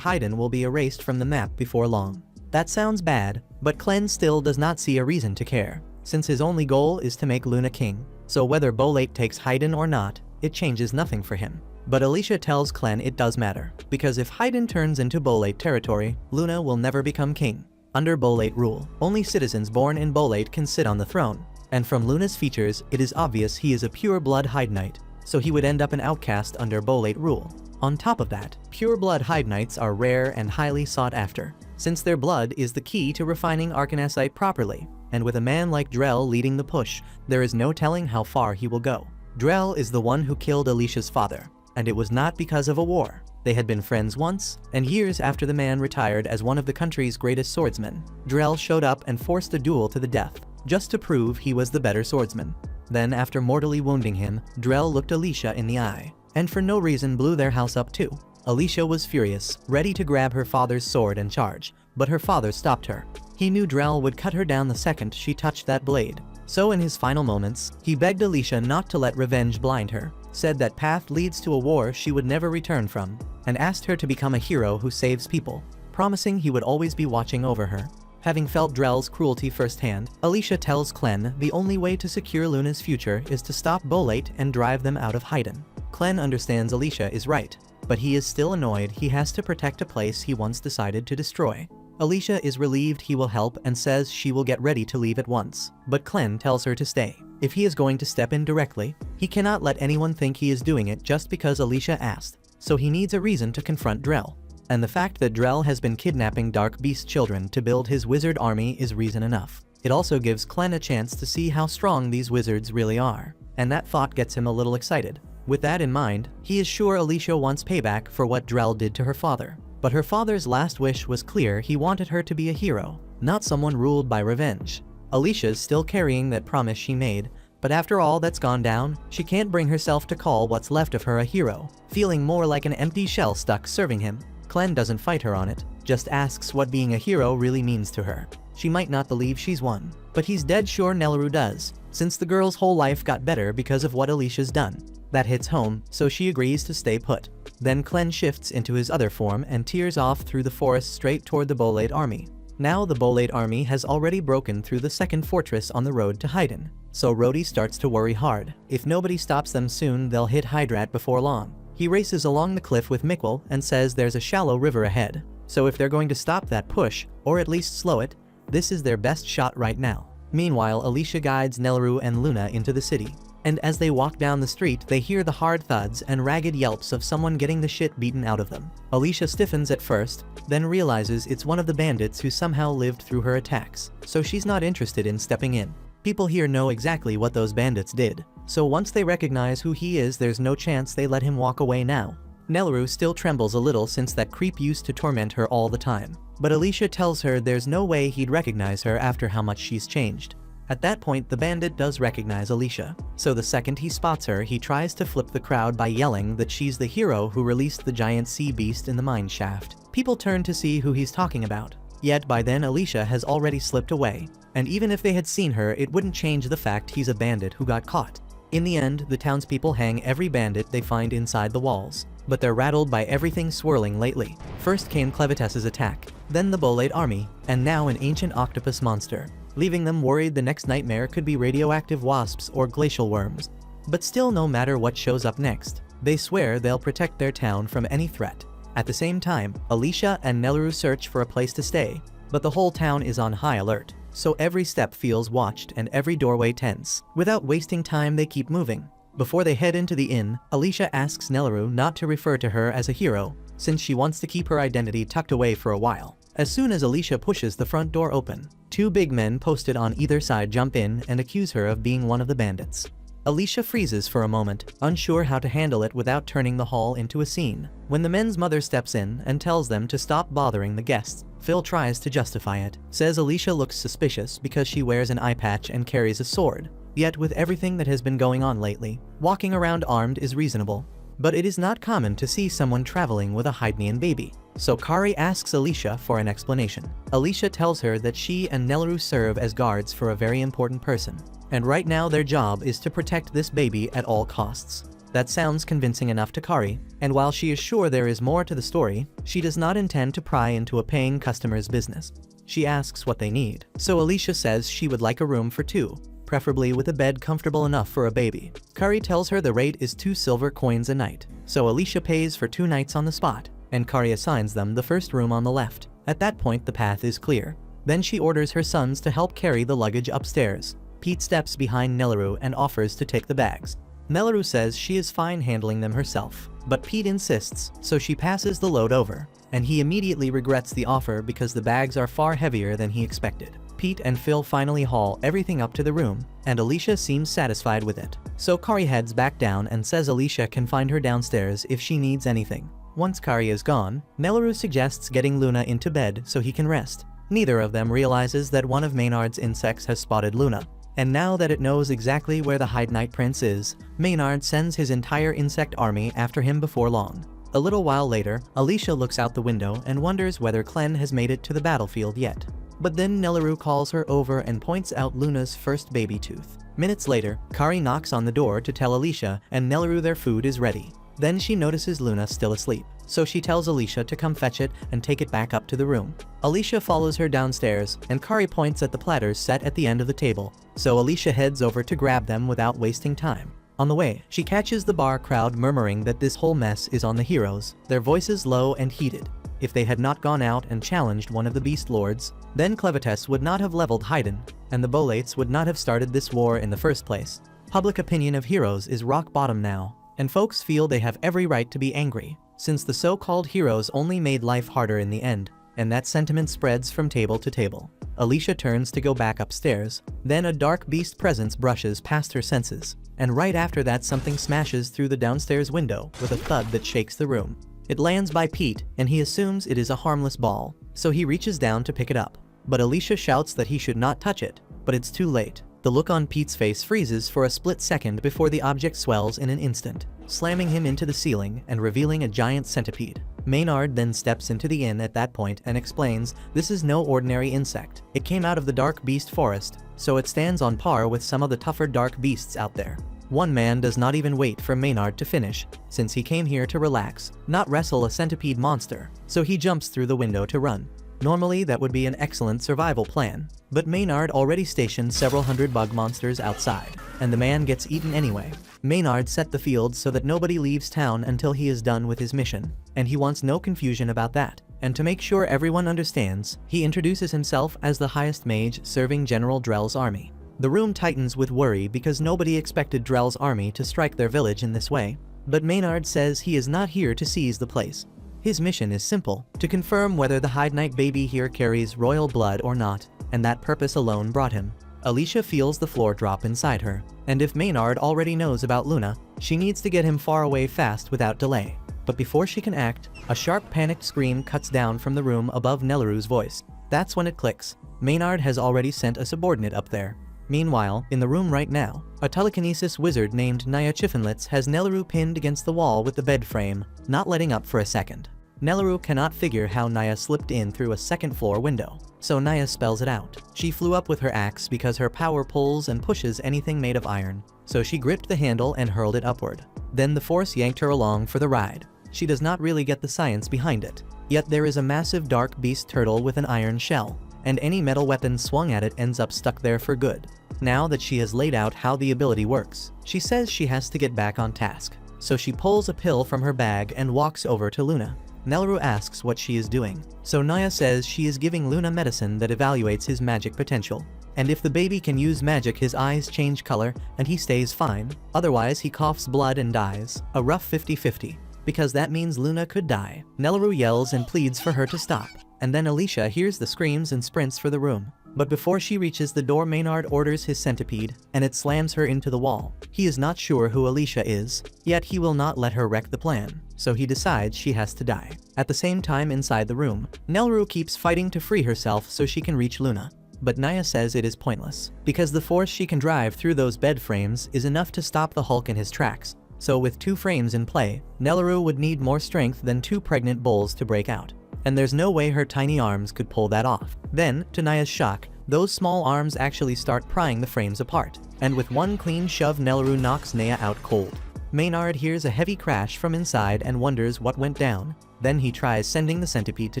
Speaker 1: Haydn will be erased from the map before long. That sounds bad, but Clan still does not see a reason to care, since his only goal is to make Luna king, so whether Bolate takes Haydn or not, it changes nothing for him. But Alicia tells Clan it does matter, because if Haydn turns into Bolate territory, Luna will never become king. Under Bolate rule, only citizens born in Bolate can sit on the throne, and from Luna's features, it is obvious he is a pure-blood Haydnite, so he would end up an outcast under Bolate rule. On top of that, pure-blood Haydnites are rare and highly sought after, since their blood is the key to refining Arcanasite properly, and with a man like Drell leading the push, there is no telling how far he will go. Drell is the one who killed Alicia's father, and it was not because of a war. They had been friends once, and years after the man retired as one of the country's greatest swordsmen, Drell showed up and forced a duel to the death, just to prove he was the better swordsman. Then, after mortally wounding him, Drell looked Alicia in the eye, and for no reason blew their house up too. Alicia was furious, ready to grab her father's sword and charge, but her father stopped her. He knew Drell would cut her down the second she touched that blade. So in his final moments, he begged Alicia not to let revenge blind her, said that path leads to a war she would never return from, and asked her to become a hero who saves people, promising he would always be watching over her. Having felt Drell's cruelty firsthand, Alicia tells Clen the only way to secure Luna's future is to stop Bolate and drive them out of Haydn. Clen understands Alicia is right, but he is still annoyed he has to protect a place he once decided to destroy. Alicia is relieved he will help and says she will get ready to leave at once, but Clen tells her to stay. If he is going to step in directly, he cannot let anyone think he is doing it just because Alicia asked, so he needs a reason to confront Drell. And the fact that Drell has been kidnapping Dark Beast children to build his wizard army is reason enough. It also gives Clen a chance to see how strong these wizards really are, and that thought gets him a little excited. With that in mind, he is sure Alicia wants payback for what Drell did to her father. But her father's last wish was clear: he wanted her to be a hero, not someone ruled by revenge. Alicia's still carrying that promise she made, but after all that's gone down, she can't bring herself to call what's left of her a hero, feeling more like an empty shell stuck serving him. Clen doesn't fight her on it, just asks what being a hero really means to her. She might not believe she's won, but he's dead sure Nelleru does, since the girl's whole life got better because of what Alicia's done. That hits home, so she agrees to stay put. Then Clen shifts into his other form and tears off through the forest straight toward the Bolate army. Now the Bolate army has already broken through the second fortress on the road to Haydn, so Rhodey starts to worry hard. If nobody stops them soon, they'll hit Hydrat before long. He races along the cliff with Mikkel and says there's a shallow river ahead, so if they're going to stop that push, or at least slow it, this is their best shot right now. Meanwhile, Alicia guides Nelleru and Luna into the city, and as they walk down the street they hear the hard thuds and ragged yelps of someone getting the shit beaten out of them. Alicia stiffens at first, then realizes it's one of the bandits who somehow lived through her attacks, so she's not interested in stepping in. People here know exactly what those bandits did, so once they recognize who he is, there's no chance they let him walk away now. Nelleru still trembles a little since that creep used to torment her all the time, but Alicia tells her there's no way he'd recognize her after how much she's changed. At that point, the bandit does recognize Alicia, so the second he spots her, he tries to flip the crowd by yelling that she's the hero who released the giant sea beast in the mine shaft. People turn to see who he's talking about, yet by then Alicia has already slipped away, and even if they had seen her, it wouldn't change the fact he's a bandit who got caught. In the end, the townspeople hang every bandit they find inside the walls, but they're rattled by everything swirling lately. First came Clevitess's attack, then the Bolate army, and now an ancient octopus monster, leaving them worried the next nightmare could be radioactive wasps or glacial worms. But still, no matter what shows up next, they swear they'll protect their town from any threat. At the same time, Alicia and Nelleru search for a place to stay, but the whole town is on high alert, so every step feels watched and every doorway tense. Without wasting time, they keep moving. Before they head into the inn, Alicia asks Nelaru not to refer to her as a hero, since she wants to keep her identity tucked away for a while. As soon as Alicia pushes the front door open, two big men posted on either side jump in and accuse her of being one of the bandits. Alicia freezes for a moment, unsure how to handle it without turning the hall into a scene. When the men's mother steps in and tells them to stop bothering the guests, Phil tries to justify it, says Alicia looks suspicious because she wears an eye patch and carries a sword. Yet with everything that has been going on lately, walking around armed is reasonable. But it is not common to see someone traveling with a Haydnian baby. So Kari asks Alicia for an explanation. Alicia tells her that she and Nelaru serve as guards for a very important person, and right now their job is to protect this baby at all costs. That sounds convincing enough to Kari, and while she is sure there is more to the story, she does not intend to pry into a paying customer's business. She asks what they need, so Alicia says she would like a room for two, preferably with a bed comfortable enough for a baby. Kari tells her the rate is 2 silver coins a night, so Alicia pays for 2 nights on the spot, and Kari assigns them the first room on the left. At that point the path is clear. Then she orders her sons to help carry the luggage upstairs. Pete steps behind Nelaru and offers to take the bags. Nelaru says she is fine handling them herself, but Pete insists, so she passes the load over, and he immediately regrets the offer because the bags are far heavier than he expected. Pete and Phil finally haul everything up to the room, and Alicia seems satisfied with it. So Kari heads back down and says Alicia can find her downstairs if she needs anything. Once Kari is gone, Nelaru suggests getting Luna into bed so he can rest. Neither of them realizes that one of Maynard's insects has spotted Luna. And now that it knows exactly where the Hyde Knight Prince is, Maynard sends his entire insect army after him before long. A little while later, Alicia looks out the window and wonders whether Clem has made it to the battlefield yet. But then Nelaru calls her over and points out Luna's first baby tooth. Minutes later, Kari knocks on the door to tell Alicia and Nelaru their food is ready. Then she notices Luna still asleep, so she tells Alicia to come fetch it and take it back up to the room. Alicia follows her downstairs, and Kari points at the platters set at the end of the table, so Alicia heads over to grab them without wasting time. On the way, she catches the bar crowd murmuring that this whole mess is on the heroes, their voices low and heated. If they had not gone out and challenged one of the Beast Lords, then Clevites would not have leveled Haydn, and the Bolates would not have started this war in the first place. Public opinion of heroes is rock bottom now, and folks feel they have every right to be angry, since the so-called heroes only made life harder in the end, and that sentiment spreads from table to table. Alicia turns to go back upstairs, then a dark beast presence brushes past her senses, and right after that something smashes through the downstairs window with a thud that shakes the room. It lands by Pete, and he assumes it is a harmless ball, so he reaches down to pick it up. But Alicia shouts that he should not touch it, but it's too late. The look on Pete's face freezes for a split second before the object swells in an instant, slamming him into the ceiling and revealing a giant centipede. Maynard then steps into the inn at that point and explains this is no ordinary insect. It came out of the dark beast forest, so it stands on par with some of the tougher dark beasts out there. One man does not even wait for Maynard to finish, since he came here to relax, not wrestle a centipede monster, so he jumps through the window to run. Normally that would be an excellent survival plan, but Maynard already stationed several hundred bug monsters outside, and the man gets eaten anyway. Maynard set the field so that nobody leaves town until he is done with his mission, and he wants no confusion about that. And to make sure everyone understands, he introduces himself as the highest mage serving General Drell's army. The room tightens with worry because nobody expected Drell's army to strike their village in this way, but Maynard says he is not here to seize the place. His mission is simple, to confirm whether the Hyde Knight baby here carries royal blood or not, and that purpose alone brought him. Alicia feels the floor drop inside her, and if Maynard already knows about Luna, she needs to get him far away fast without delay. But before she can act, a sharp panicked scream cuts down from the room above Nelaru's voice. That's when it clicks. Maynard has already sent a subordinate up there. Meanwhile, in the room right now, a telekinesis wizard named Naya Chiffinlitz has Nelaru pinned against the wall with the bed frame, not letting up for a second. Nelaru cannot figure how Naya slipped in through a second-floor window, so Naya spells it out. She flew up with her axe because her power pulls and pushes anything made of iron, so she gripped the handle and hurled it upward. Then the force yanked her along for the ride. She does not really get the science behind it, yet there is a massive dark beast turtle with an iron shell, and any metal weapon swung at it ends up stuck there for good. Now that she has laid out how the ability works, she says she has to get back on task, so she pulls a pill from her bag and walks over to Luna. Nelaru asks what she is doing, so Naya says she is giving Luna medicine that evaluates his magic potential. And if the baby can use magic, his eyes change color and he stays fine, otherwise he coughs blood and dies. A rough 50-50. Because that means Luna could die. Nelaru yells and pleads for her to stop, and then Alicia hears the screams and sprints for the room. But before she reaches the door, Maynard orders his centipede, and it slams her into the wall. He is not sure who Alicia is, yet he will not let her wreck the plan, so he decides she has to die. At the same time, inside the room, Nelaru keeps fighting to free herself so she can reach Luna. But Naya says it is pointless, because the force she can drive through those bed frames is enough to stop the Hulk in his tracks. So with 2 frames in play, Nelaru would need more strength than 2 pregnant bulls to break out. And there's no way her tiny arms could pull that off. Then, to Naya's shock, those small arms actually start prying the frames apart. And with one clean shove, Nelaru knocks Naya out cold. Maynard hears a heavy crash from inside and wonders what went down. Then he tries sending the centipede to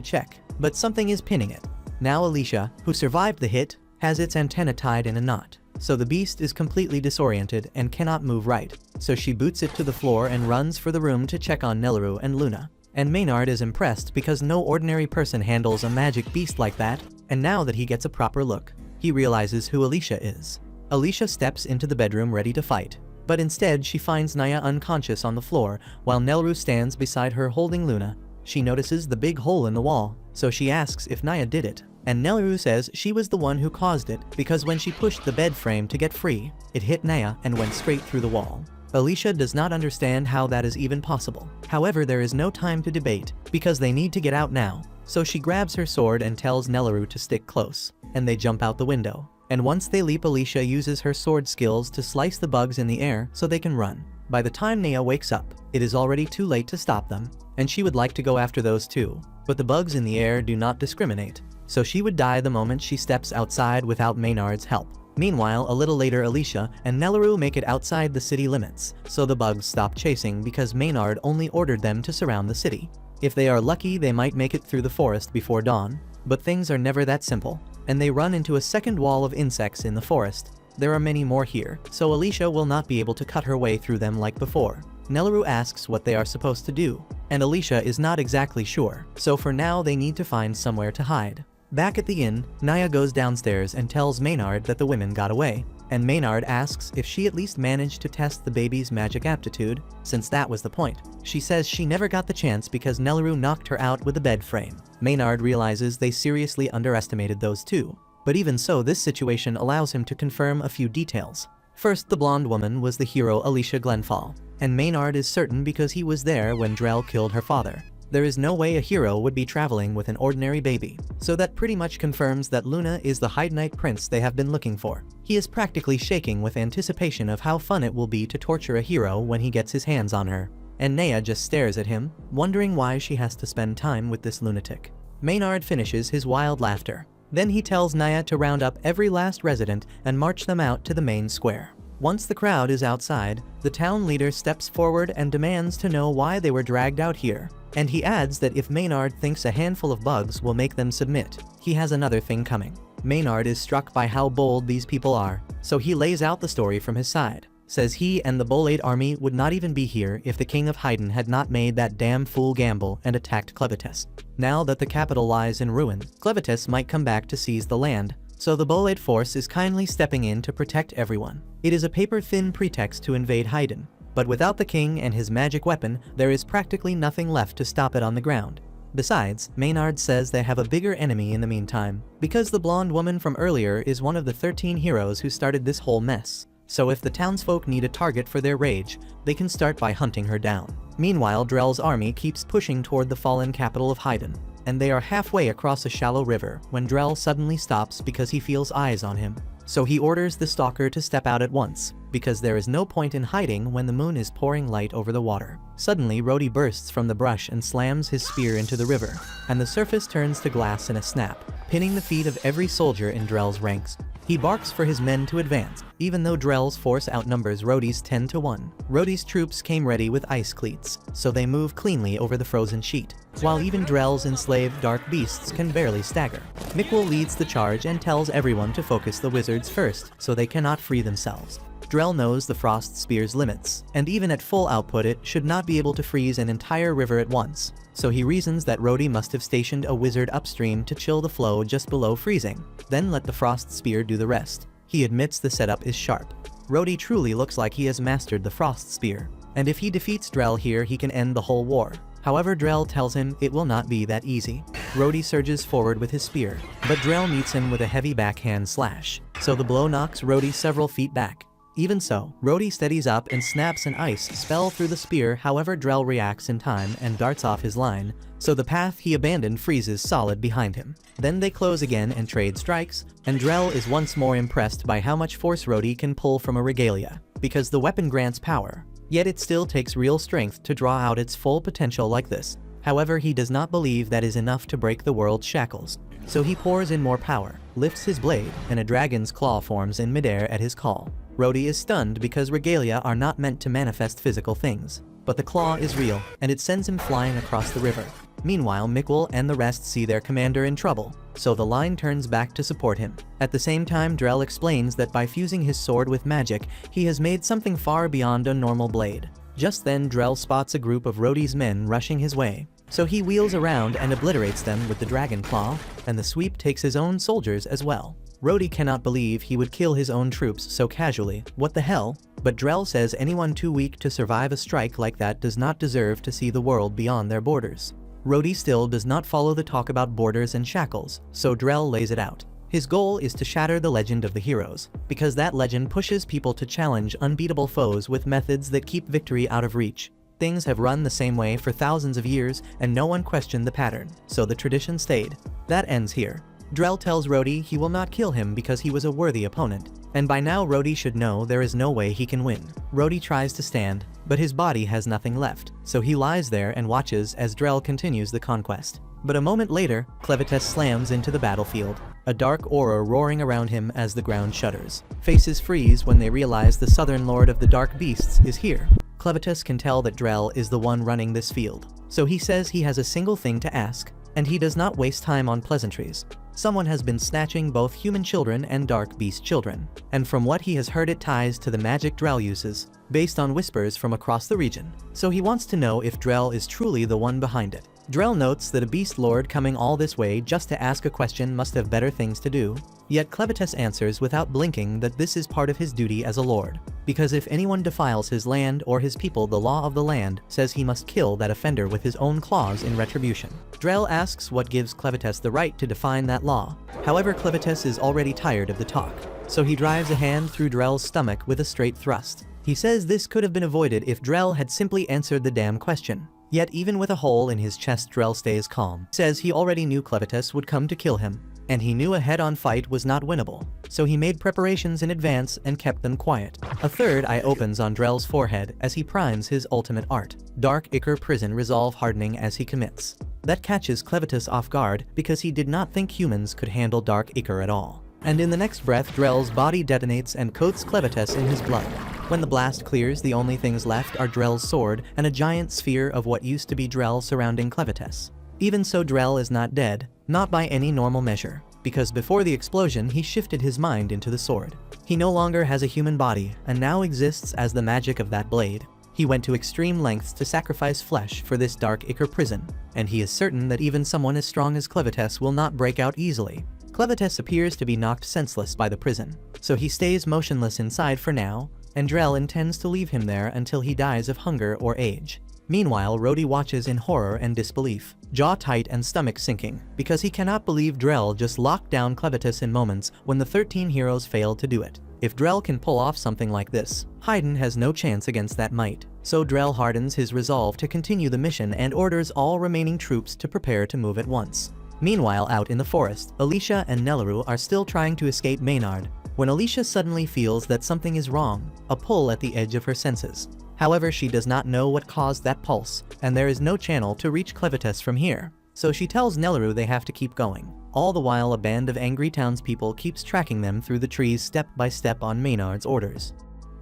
Speaker 1: check, but something is pinning it. Now Alicia, who survived the hit, has its antenna tied in a knot. So the beast is completely disoriented and cannot move right. So she boots it to the floor and runs for the room to check on Nelaru and Luna. And Maynard is impressed because no ordinary person handles a magic beast like that, and now that he gets a proper look, he realizes who Alicia is. Alicia steps into the bedroom ready to fight, but instead she finds Naya unconscious on the floor while Nelaru stands beside her holding Luna. She notices the big hole in the wall, so she asks if Naya did it, and Nelaru says she was the one who caused it because when she pushed the bed frame to get free, it hit Naya and went straight through the wall. Alicia does not understand how that is even possible. However, there is no time to debate, because they need to get out now. So she grabs her sword and tells Nelaru to stick close, and they jump out the window. And once they leap, Alicia uses her sword skills to slice the bugs in the air so they can run. By the time Naya wakes up, it is already too late to stop them, and she would like to go after those too. But the bugs in the air do not discriminate, so she would die the moment she steps outside without Maynard's help. Meanwhile, a little later, Alicia and Nelaru make it outside the city limits, so the bugs stop chasing because Maynard only ordered them to surround the city. If they are lucky, they might make it through the forest before dawn, but things are never that simple, and they run into a second wall of insects in the forest. There are many more here, so Alicia will not be able to cut her way through them like before. Nelaru asks what they are supposed to do, and Alicia is not exactly sure, so for now they need to find somewhere to hide. Back at the inn, Naya goes downstairs and tells Maynard that the women got away, and Maynard asks if she at least managed to test the baby's magic aptitude, since that was the point. She says she never got the chance because Nelaru knocked her out with a bed frame. Maynard realizes they seriously underestimated those two, but even so, this situation allows him to confirm a few details. First, the blonde woman was the hero Alicia Glenfall, and Maynard is certain because he was there when Drell killed her father. There is no way a hero would be traveling with an ordinary baby, so that pretty much confirms that Luna is the Hyde Knight prince they have been looking for. He is practically shaking with anticipation of how fun it will be to torture a hero when he gets his hands on her. And Naya just stares at him, wondering why she has to spend time with this lunatic. Maynard finishes his wild laughter. Then he tells Naya to round up every last resident and march them out to the main square. Once the crowd is outside, the town leader steps forward and demands to know why they were dragged out here. And he adds that if Maynard thinks a handful of bugs will make them submit, he has another thing coming. Maynard is struck by how bold these people are, so he lays out the story from his side. Says he and the Bolade army would not even be here if the king of Hyden had not made that damn fool gamble and attacked Clevites. Now that the capital lies in ruin, Clevites might come back to seize the land, so the Bolade force is kindly stepping in to protect everyone. It is a paper-thin pretext to invade Hyden, but without the king and his magic weapon, there is practically nothing left to stop it on the ground. Besides, Maynard says they have a bigger enemy in the meantime, because the blonde woman from earlier is one of the 13 heroes who started this whole mess. So if the townsfolk need a target for their rage, they can start by hunting her down. Meanwhile, Drell's army keeps pushing toward the fallen capital of Hyden, and they are halfway across a shallow river when Drell suddenly stops because he feels eyes on him. So he orders the stalker to step out at once, because there is no point in hiding when the moon is pouring light over the water. Suddenly, Rhodey bursts from the brush and slams his spear into the river, and the surface turns to glass in a snap, pinning the feet of every soldier in Drell's ranks. He barks for his men to advance, even though Drell's force outnumbers Rhodey's 10 to 1. Rhodey's troops came ready with ice cleats, so they move cleanly over the frozen sheet, while even Drell's enslaved dark beasts can barely stagger. Mikkel leads the charge and tells everyone to focus the wizards first, so they cannot free themselves. Drell knows the frost spear's limits, and even at full output it should not be able to freeze an entire river at once, so he reasons that Rhodey must have stationed a wizard upstream to chill the flow just below freezing, then let the frost spear do the rest. He admits the setup is sharp. Rhodey truly looks like he has mastered the frost spear, and if he defeats Drell here he can end the whole war. However, Drell tells him it will not be that easy. Rhodey surges forward with his spear, but Drell meets him with a heavy backhand slash, so the blow knocks Rhodey several feet back. Even so, Rhodey steadies up and snaps an ice spell through the spear. However, Drell reacts in time and darts off his line, so the path he abandoned freezes solid behind him. Then they close again and trade strikes, and Drell is once more impressed by how much force Rhodey can pull from a regalia, because the weapon grants power. Yet it still takes real strength to draw out its full potential like this. However, he does not believe that is enough to break the world's shackles. So he pours in more power, lifts his blade, and a dragon's claw forms in midair at his call. Rhodey is stunned because regalia are not meant to manifest physical things, but the claw is real, and it sends him flying across the river. Meanwhile, Mikkel and the rest see their commander in trouble, so the line turns back to support him. At the same time, Drell explains that by fusing his sword with magic, he has made something far beyond a normal blade. Just then, Drell spots a group of Rhodey's men rushing his way, so he wheels around and obliterates them with the dragon claw, and the sweep takes his own soldiers as well. Rhodey cannot believe he would kill his own troops so casually. What the hell? But Drell says anyone too weak to survive a strike like that does not deserve to see the world beyond their borders. Rhodey still does not follow the talk about borders and shackles, so Drell lays it out. His goal is to shatter the legend of the heroes, because that legend pushes people to challenge unbeatable foes with methods that keep victory out of reach. Things have run the same way for thousands of years, and no one questioned the pattern, so the tradition stayed. That ends here. Drell tells Rhodey he will not kill him because he was a worthy opponent, and by now Rhodey should know there is no way he can win. Rhodey tries to stand, but his body has nothing left, so he lies there and watches as Drell continues the conquest. But a moment later, Clevites slams into the battlefield, a dark aura roaring around him as the ground shudders. Faces freeze when they realize the Southern Lord of the Dark Beasts is here. Clevites can tell that Drell is the one running this field, so he says he has a single thing to ask, and he does not waste time on pleasantries. Someone has been snatching both human children and dark beast children, and from what he has heard it ties to the magic Drell uses, based on whispers from across the region, so he wants to know if Drell is truly the one behind it. Drell notes that a beast lord coming all this way just to ask a question must have better things to do, yet Clevites answers without blinking that this is part of his duty as a lord, because if anyone defiles his land or his people, the law of the land says he must kill that offender with his own claws in retribution. Drell asks what gives Clevites the right to define that law. However, Clevites is already tired of the talk, so he drives a hand through Drell's stomach with a straight thrust. He says this could have been avoided if Drell had simply answered the damn question. Yet even with a hole in his chest, Drell stays calm. Says he already knew Clevites would come to kill him, and he knew a head-on fight was not winnable, so he made preparations in advance and kept them quiet. A third eye opens on Drell's forehead as he primes his ultimate art, Dark Ichor Prison Resolve hardening as he commits. That catches Clevites off guard because he did not think humans could handle Dark Ichor at all. And in the next breath, Drell's body detonates and coats Clevites in his blood. When the blast clears, the only things left are Drell's sword and a giant sphere of what used to be Drell surrounding Clevites. Even so, Drell is not dead, not by any normal measure, because before the explosion he shifted his mind into the sword. He no longer has a human body and now exists as the magic of that blade. He went to extreme lengths to sacrifice flesh for this Dark Ichor prison, and he is certain that even someone as strong as Clevites will not break out easily. Clevites appears to be knocked senseless by the prison, so he stays motionless inside for now, and Drell intends to leave him there until he dies of hunger or age. Meanwhile, Rhodey watches in horror and disbelief, jaw tight and stomach sinking, because he cannot believe Drell just locked down Clevites in moments when the 13 heroes failed to do it. If Drell can pull off something like this, Haydn has no chance against that might. So Drell hardens his resolve to continue the mission and orders all remaining troops to prepare to move at once. Meanwhile, out in the forest, Alicia and Nelleru are still trying to escape Maynard, when Alicia suddenly feels that something is wrong, a pull at the edge of her senses. However, she does not know what caused that pulse, and there is no channel to reach Clevites from here, so she tells Nelleru they have to keep going. All the while, a band of angry townspeople keeps tracking them through the trees step by step on Maynard's orders.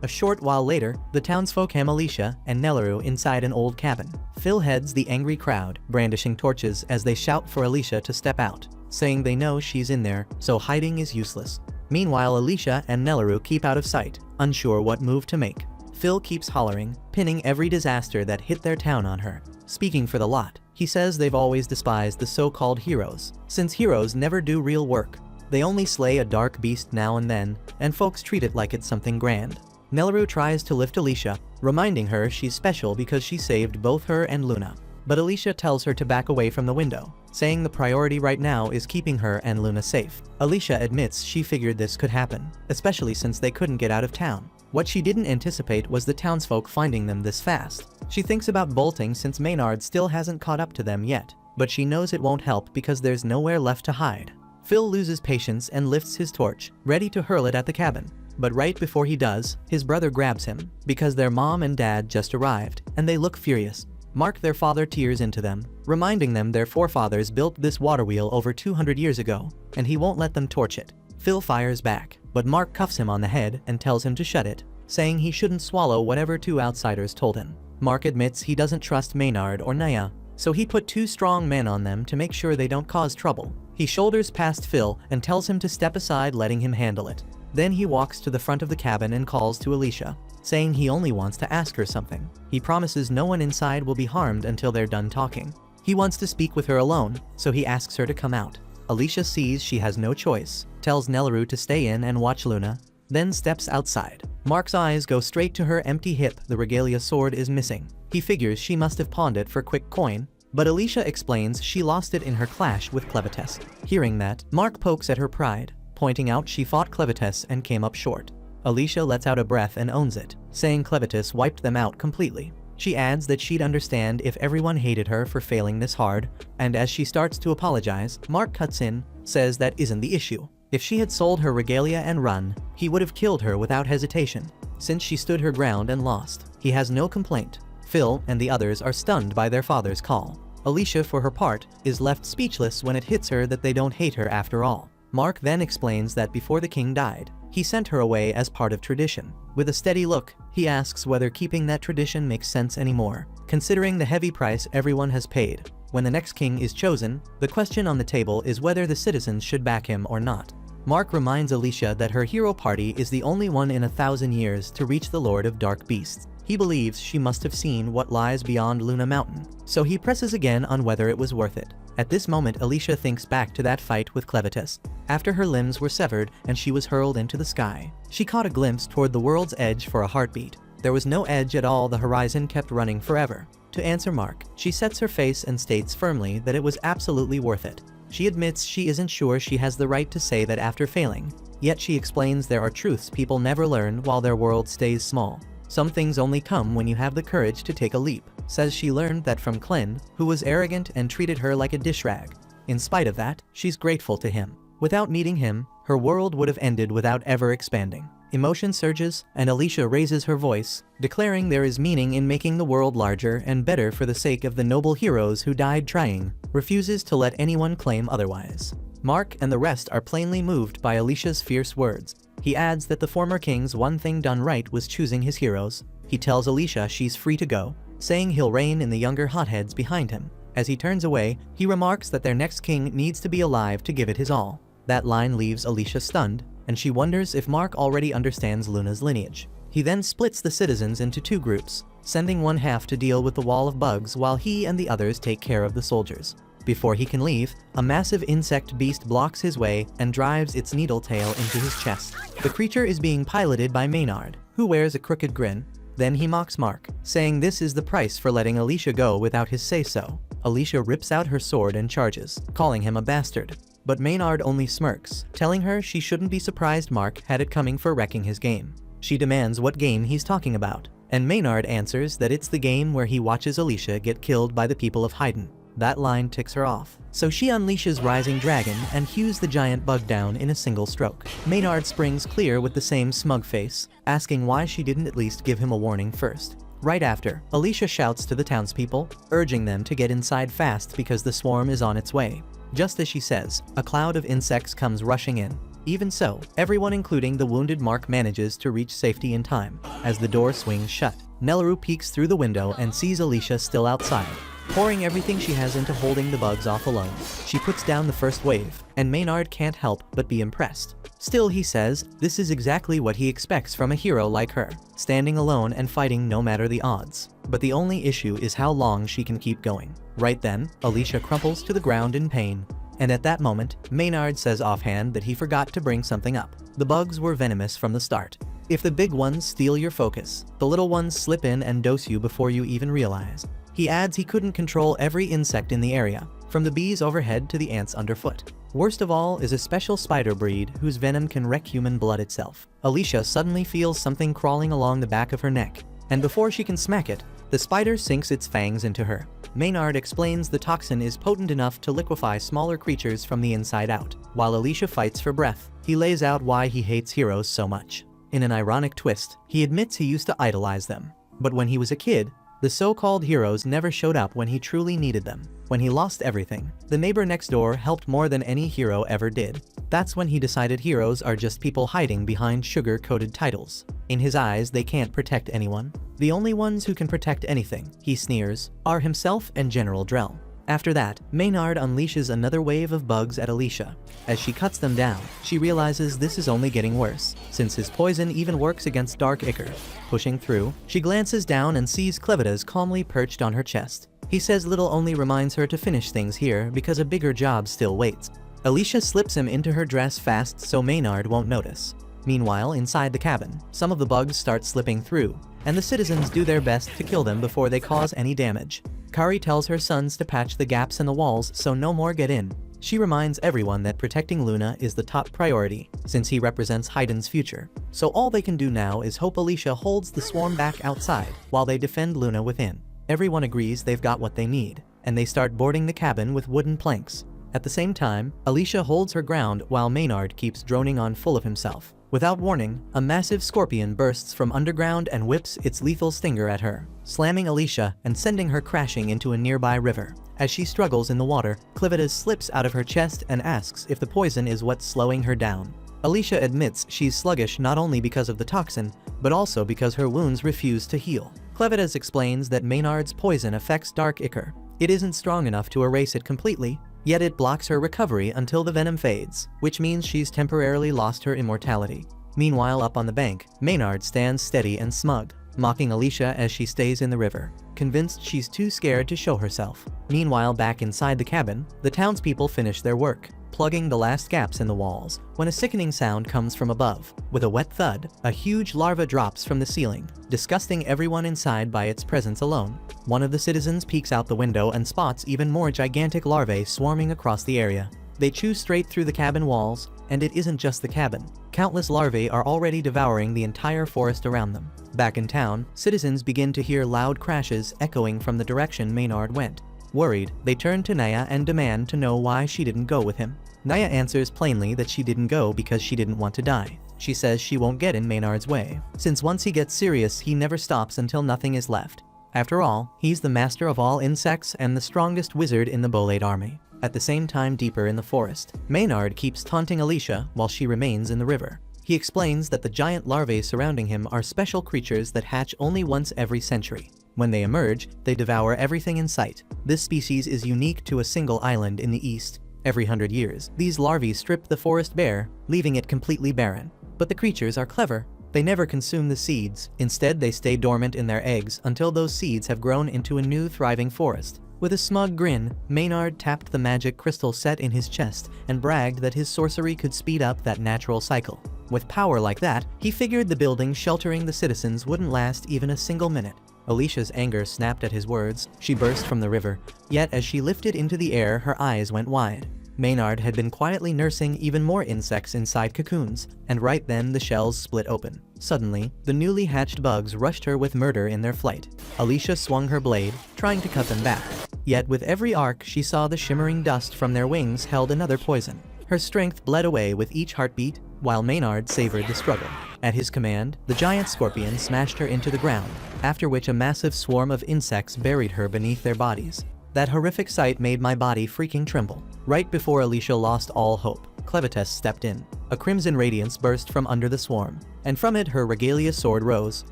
Speaker 1: A short while later, the townsfolk hem Alicia and Nelleru inside an old cabin. Phil heads the angry crowd, brandishing torches as they shout for Alicia to step out, saying they know she's in there, so hiding is useless. Meanwhile, Alicia and Nelleru keep out of sight, unsure what move to make. Phil keeps hollering, pinning every disaster that hit their town on her. Speaking for the lot, he says they've always despised the so-called heroes, since heroes never do real work. They only slay a dark beast now and then, and folks treat it like it's something grand. Nelleru tries to lift Alicia, reminding her she's special because she saved both her and Luna. But Alicia tells her to back away from the window, saying the priority right now is keeping her and Luna safe. Alicia admits she figured this could happen, especially since they couldn't get out of town. What she didn't anticipate was the townsfolk finding them this fast. She thinks about bolting since Maynard still hasn't caught up to them yet, but she knows it won't help because there's nowhere left to hide. Phil loses patience and lifts his torch, ready to hurl it at the cabin. But right before he does, his brother grabs him, because their mom and dad just arrived, and they look furious. Mark, their father, tears into them, reminding them their forefathers built this water wheel over 200 years ago, and he won't let them torch it. Phil fires back, but Mark cuffs him on the head and tells him to shut it, saying he shouldn't swallow whatever two outsiders told him. Mark admits he doesn't trust Maynard or Naya, so he put 2 strong men on them to make sure they don't cause trouble. He shoulders past Phil and tells him to step aside, letting him handle it. Then he walks to the front of the cabin and calls to Alicia, saying he only wants to ask her something. He promises no one inside will be harmed until they're done talking. He wants to speak with her alone, so he asks her to come out. Alicia sees she has no choice, tells Nelleru to stay in and watch Luna, then steps outside. Mark's eyes go straight to her empty hip. The regalia sword is missing. He figures she must have pawned it for quick coin, but Alicia explains she lost it in her clash with Clevites. Hearing that, Mark pokes at her pride, pointing out she fought Clevites and came up short. Alicia lets out a breath and owns it, saying Clevites wiped them out completely. She adds that she'd understand if everyone hated her for failing this hard, and as she starts to apologize, Mark cuts in, says that isn't the issue. If she had sold her regalia and run, he would have killed her without hesitation, since she stood her ground and lost. He has no complaint. Phil and the others are stunned by their father's call. Alicia, for her part, is left speechless when it hits her that they don't hate her after all. Mark then explains that before the king died, he sent her away as part of tradition. With a steady look, he asks whether keeping that tradition makes sense anymore, considering the heavy price everyone has paid. When the next king is chosen, the question on the table is whether the citizens should back him or not. Mark reminds Alicia that her hero party is the only one in 1,000 years to reach the Lord of Dark Beasts. He believes she must have seen what lies beyond Luna Mountain, so he presses again on whether it was worth it. At this moment, Alicia thinks back to that fight with Clevites, after her limbs were severed and she was hurled into the sky. She caught a glimpse toward the world's edge for a heartbeat. There was no edge at all. The horizon kept running forever. To answer Mark, she sets her face and states firmly that it was absolutely worth it. She admits she isn't sure she has the right to say that after failing, yet she explains there are truths people never learn while their world stays small. Some things only come when you have the courage to take a leap. Says she learned that from Clem, who was arrogant and treated her like a dish rag. In spite of that, she's grateful to him. Without meeting him, her world would have ended without ever expanding. Emotion surges, and Alicia raises her voice, declaring there is meaning in making the world larger and better for the sake of the noble heroes who died trying, refuses to let anyone claim otherwise. Mark and the rest are plainly moved by Alicia's fierce words. He adds that the former king's one thing done right was choosing his heroes. He tells Alicia she's free to go, saying he'll rein in the younger hotheads behind him. As he turns away, he remarks that their next king needs to be alive to give it his all. That line leaves Alicia stunned, and she wonders if Mark already understands Luna's lineage. He then splits the citizens into 2 groups, sending one half to deal with the wall of bugs while he and the others take care of the soldiers. Before he can leave, a massive insect beast blocks his way and drives its needle tail into his chest. The creature is being piloted by Maynard, who wears a crooked grin. Then he mocks Mark, saying this is the price for letting Alicia go without his say-so. Alicia rips out her sword and charges, calling him a bastard. But Maynard only smirks, telling her she shouldn't be surprised Mark had it coming for wrecking his game. She demands what game he's talking about, and Maynard answers that it's the game where he watches Alicia get killed by the people of Haydn. That line ticks her off, so she unleashes Rising Dragon and hews the giant bug down in a single stroke. Maynard springs clear with the same smug face, asking why she didn't at least give him a warning first. Right after, Alicia shouts to the townspeople, urging them to get inside fast because the swarm is on its way. Just as she says, a cloud of insects comes rushing in. Even so, everyone including the wounded Mark manages to reach safety in time. As the door swings shut, Nelleru peeks through the window and sees Alicia still outside, pouring everything she has into holding the bugs off alone. She puts down the first wave, and Maynard can't help but be impressed. Still, he says, this is exactly what he expects from a hero like her, standing alone and fighting no matter the odds. But the only issue is how long she can keep going. Right then, Alicia crumples to the ground in pain. And at that moment, Maynard says offhand that he forgot to bring something up. The bugs were venomous from the start. If the big ones steal your focus, the little ones slip in and dose you before you even realize. He adds he couldn't control every insect in the area, from the bees overhead to the ants underfoot. Worst of all is a special spider breed whose venom can wreck human blood itself. Alicia suddenly feels something crawling along the back of her neck, and before she can smack it, the spider sinks its fangs into her. Maynard explains the toxin is potent enough to liquefy smaller creatures from the inside out. While Alicia fights for breath, he lays out why he hates heroes so much. In an ironic twist, he admits he used to idolize them. But when he was a kid, the so-called heroes never showed up when he truly needed them. When he lost everything, the neighbor next door helped more than any hero ever did. That's when he decided heroes are just people hiding behind sugar-coated titles. In his eyes, they can't protect anyone. The only ones who can protect anything, he sneers, are himself and General Drell. After that, Maynard unleashes another wave of bugs at Alicia. As she cuts them down, she realizes this is only getting worse, since his poison even works against dark ichor. Pushing through, she glances down and sees Clevitas calmly perched on her chest. He says little only reminds her to finish things here because a bigger job still waits. Alicia slips him into her dress fast so Maynard won't notice. Meanwhile, inside the cabin, some of the bugs start slipping through, and the citizens do their best to kill them before they cause any damage. Kari tells her sons to patch the gaps in the walls so no more get in. She reminds everyone that protecting Luna is the top priority, since he represents Hayden's future. So all they can do now is hope Alicia holds the swarm back outside, while they defend Luna within. Everyone agrees they've got what they need, and they start boarding the cabin with wooden planks. At the same time, Alicia holds her ground while Maynard keeps droning on full of himself. Without warning, a massive scorpion bursts from underground and whips its lethal stinger at her, slamming Alicia and sending her crashing into a nearby river. As she struggles in the water, Clevitas slips out of her chest and asks if the poison is what's slowing her down. Alicia admits she's sluggish not only because of the toxin, but also because her wounds refuse to heal. Clevitas explains that Maynard's poison affects dark ichor. It isn't strong enough to erase it completely, yet it blocks her recovery until the venom fades, which means she's temporarily lost her immortality. Meanwhile, up on the bank, Maynard stands steady and smug, mocking Alicia as she stays in the river, convinced she's too scared to show herself. Meanwhile, back inside the cabin, the townspeople finish their work, plugging the last gaps in the walls, when a sickening sound comes from above. With a wet thud, a huge larva drops from the ceiling, disgusting everyone inside by its presence alone. One of the citizens peeks out the window and spots even more gigantic larvae swarming across the area. They chew straight through the cabin walls, and it isn't just the cabin. Countless larvae are already devouring the entire forest around them. Back in town, citizens begin to hear loud crashes echoing from the direction Maynard went. Worried, they turn to Naya and demand to know why she didn't go with him. Naya answers plainly that she didn't go because she didn't want to die. She says she won't get in Maynard's way, since once he gets serious, he never stops until nothing is left. After all, he's the master of all insects and the strongest wizard in the Bolade army. At the same time, deeper in the forest, Maynard keeps taunting Alicia while she remains in the river. He explains that the giant larvae surrounding him are special creatures that hatch only once every century. When they emerge, they devour everything in sight. This species is unique to a single island in the east. Every 100 years, these larvae strip the forest bare, leaving it completely barren. But the creatures are clever. They never consume the seeds. Instead, they stay dormant in their eggs until those seeds have grown into a new thriving forest. With a smug grin, Maynard tapped the magic crystal set in his chest and bragged that his sorcery could speed up that natural cycle. With power like that, he figured the building sheltering the citizens wouldn't last even a single minute. Alicia's anger snapped at his words. She burst from the river, yet as she lifted into the air, her eyes went wide. Maynard had been quietly nursing even more insects inside cocoons, and right then the shells split open. Suddenly, the newly hatched bugs rushed her with murder in their flight. Alicia swung her blade, trying to cut them back. Yet with every arc, she saw the shimmering dust from their wings held another poison. Her strength bled away with each heartbeat, while Maynard savored the struggle. At his command, the giant scorpion smashed her into the ground, after which a massive swarm of insects buried her beneath their bodies. That horrific sight made my body freaking tremble. Right before Alicia lost all hope, Clevitas stepped in. A crimson radiance burst from under the swarm, and from it her regalia sword rose,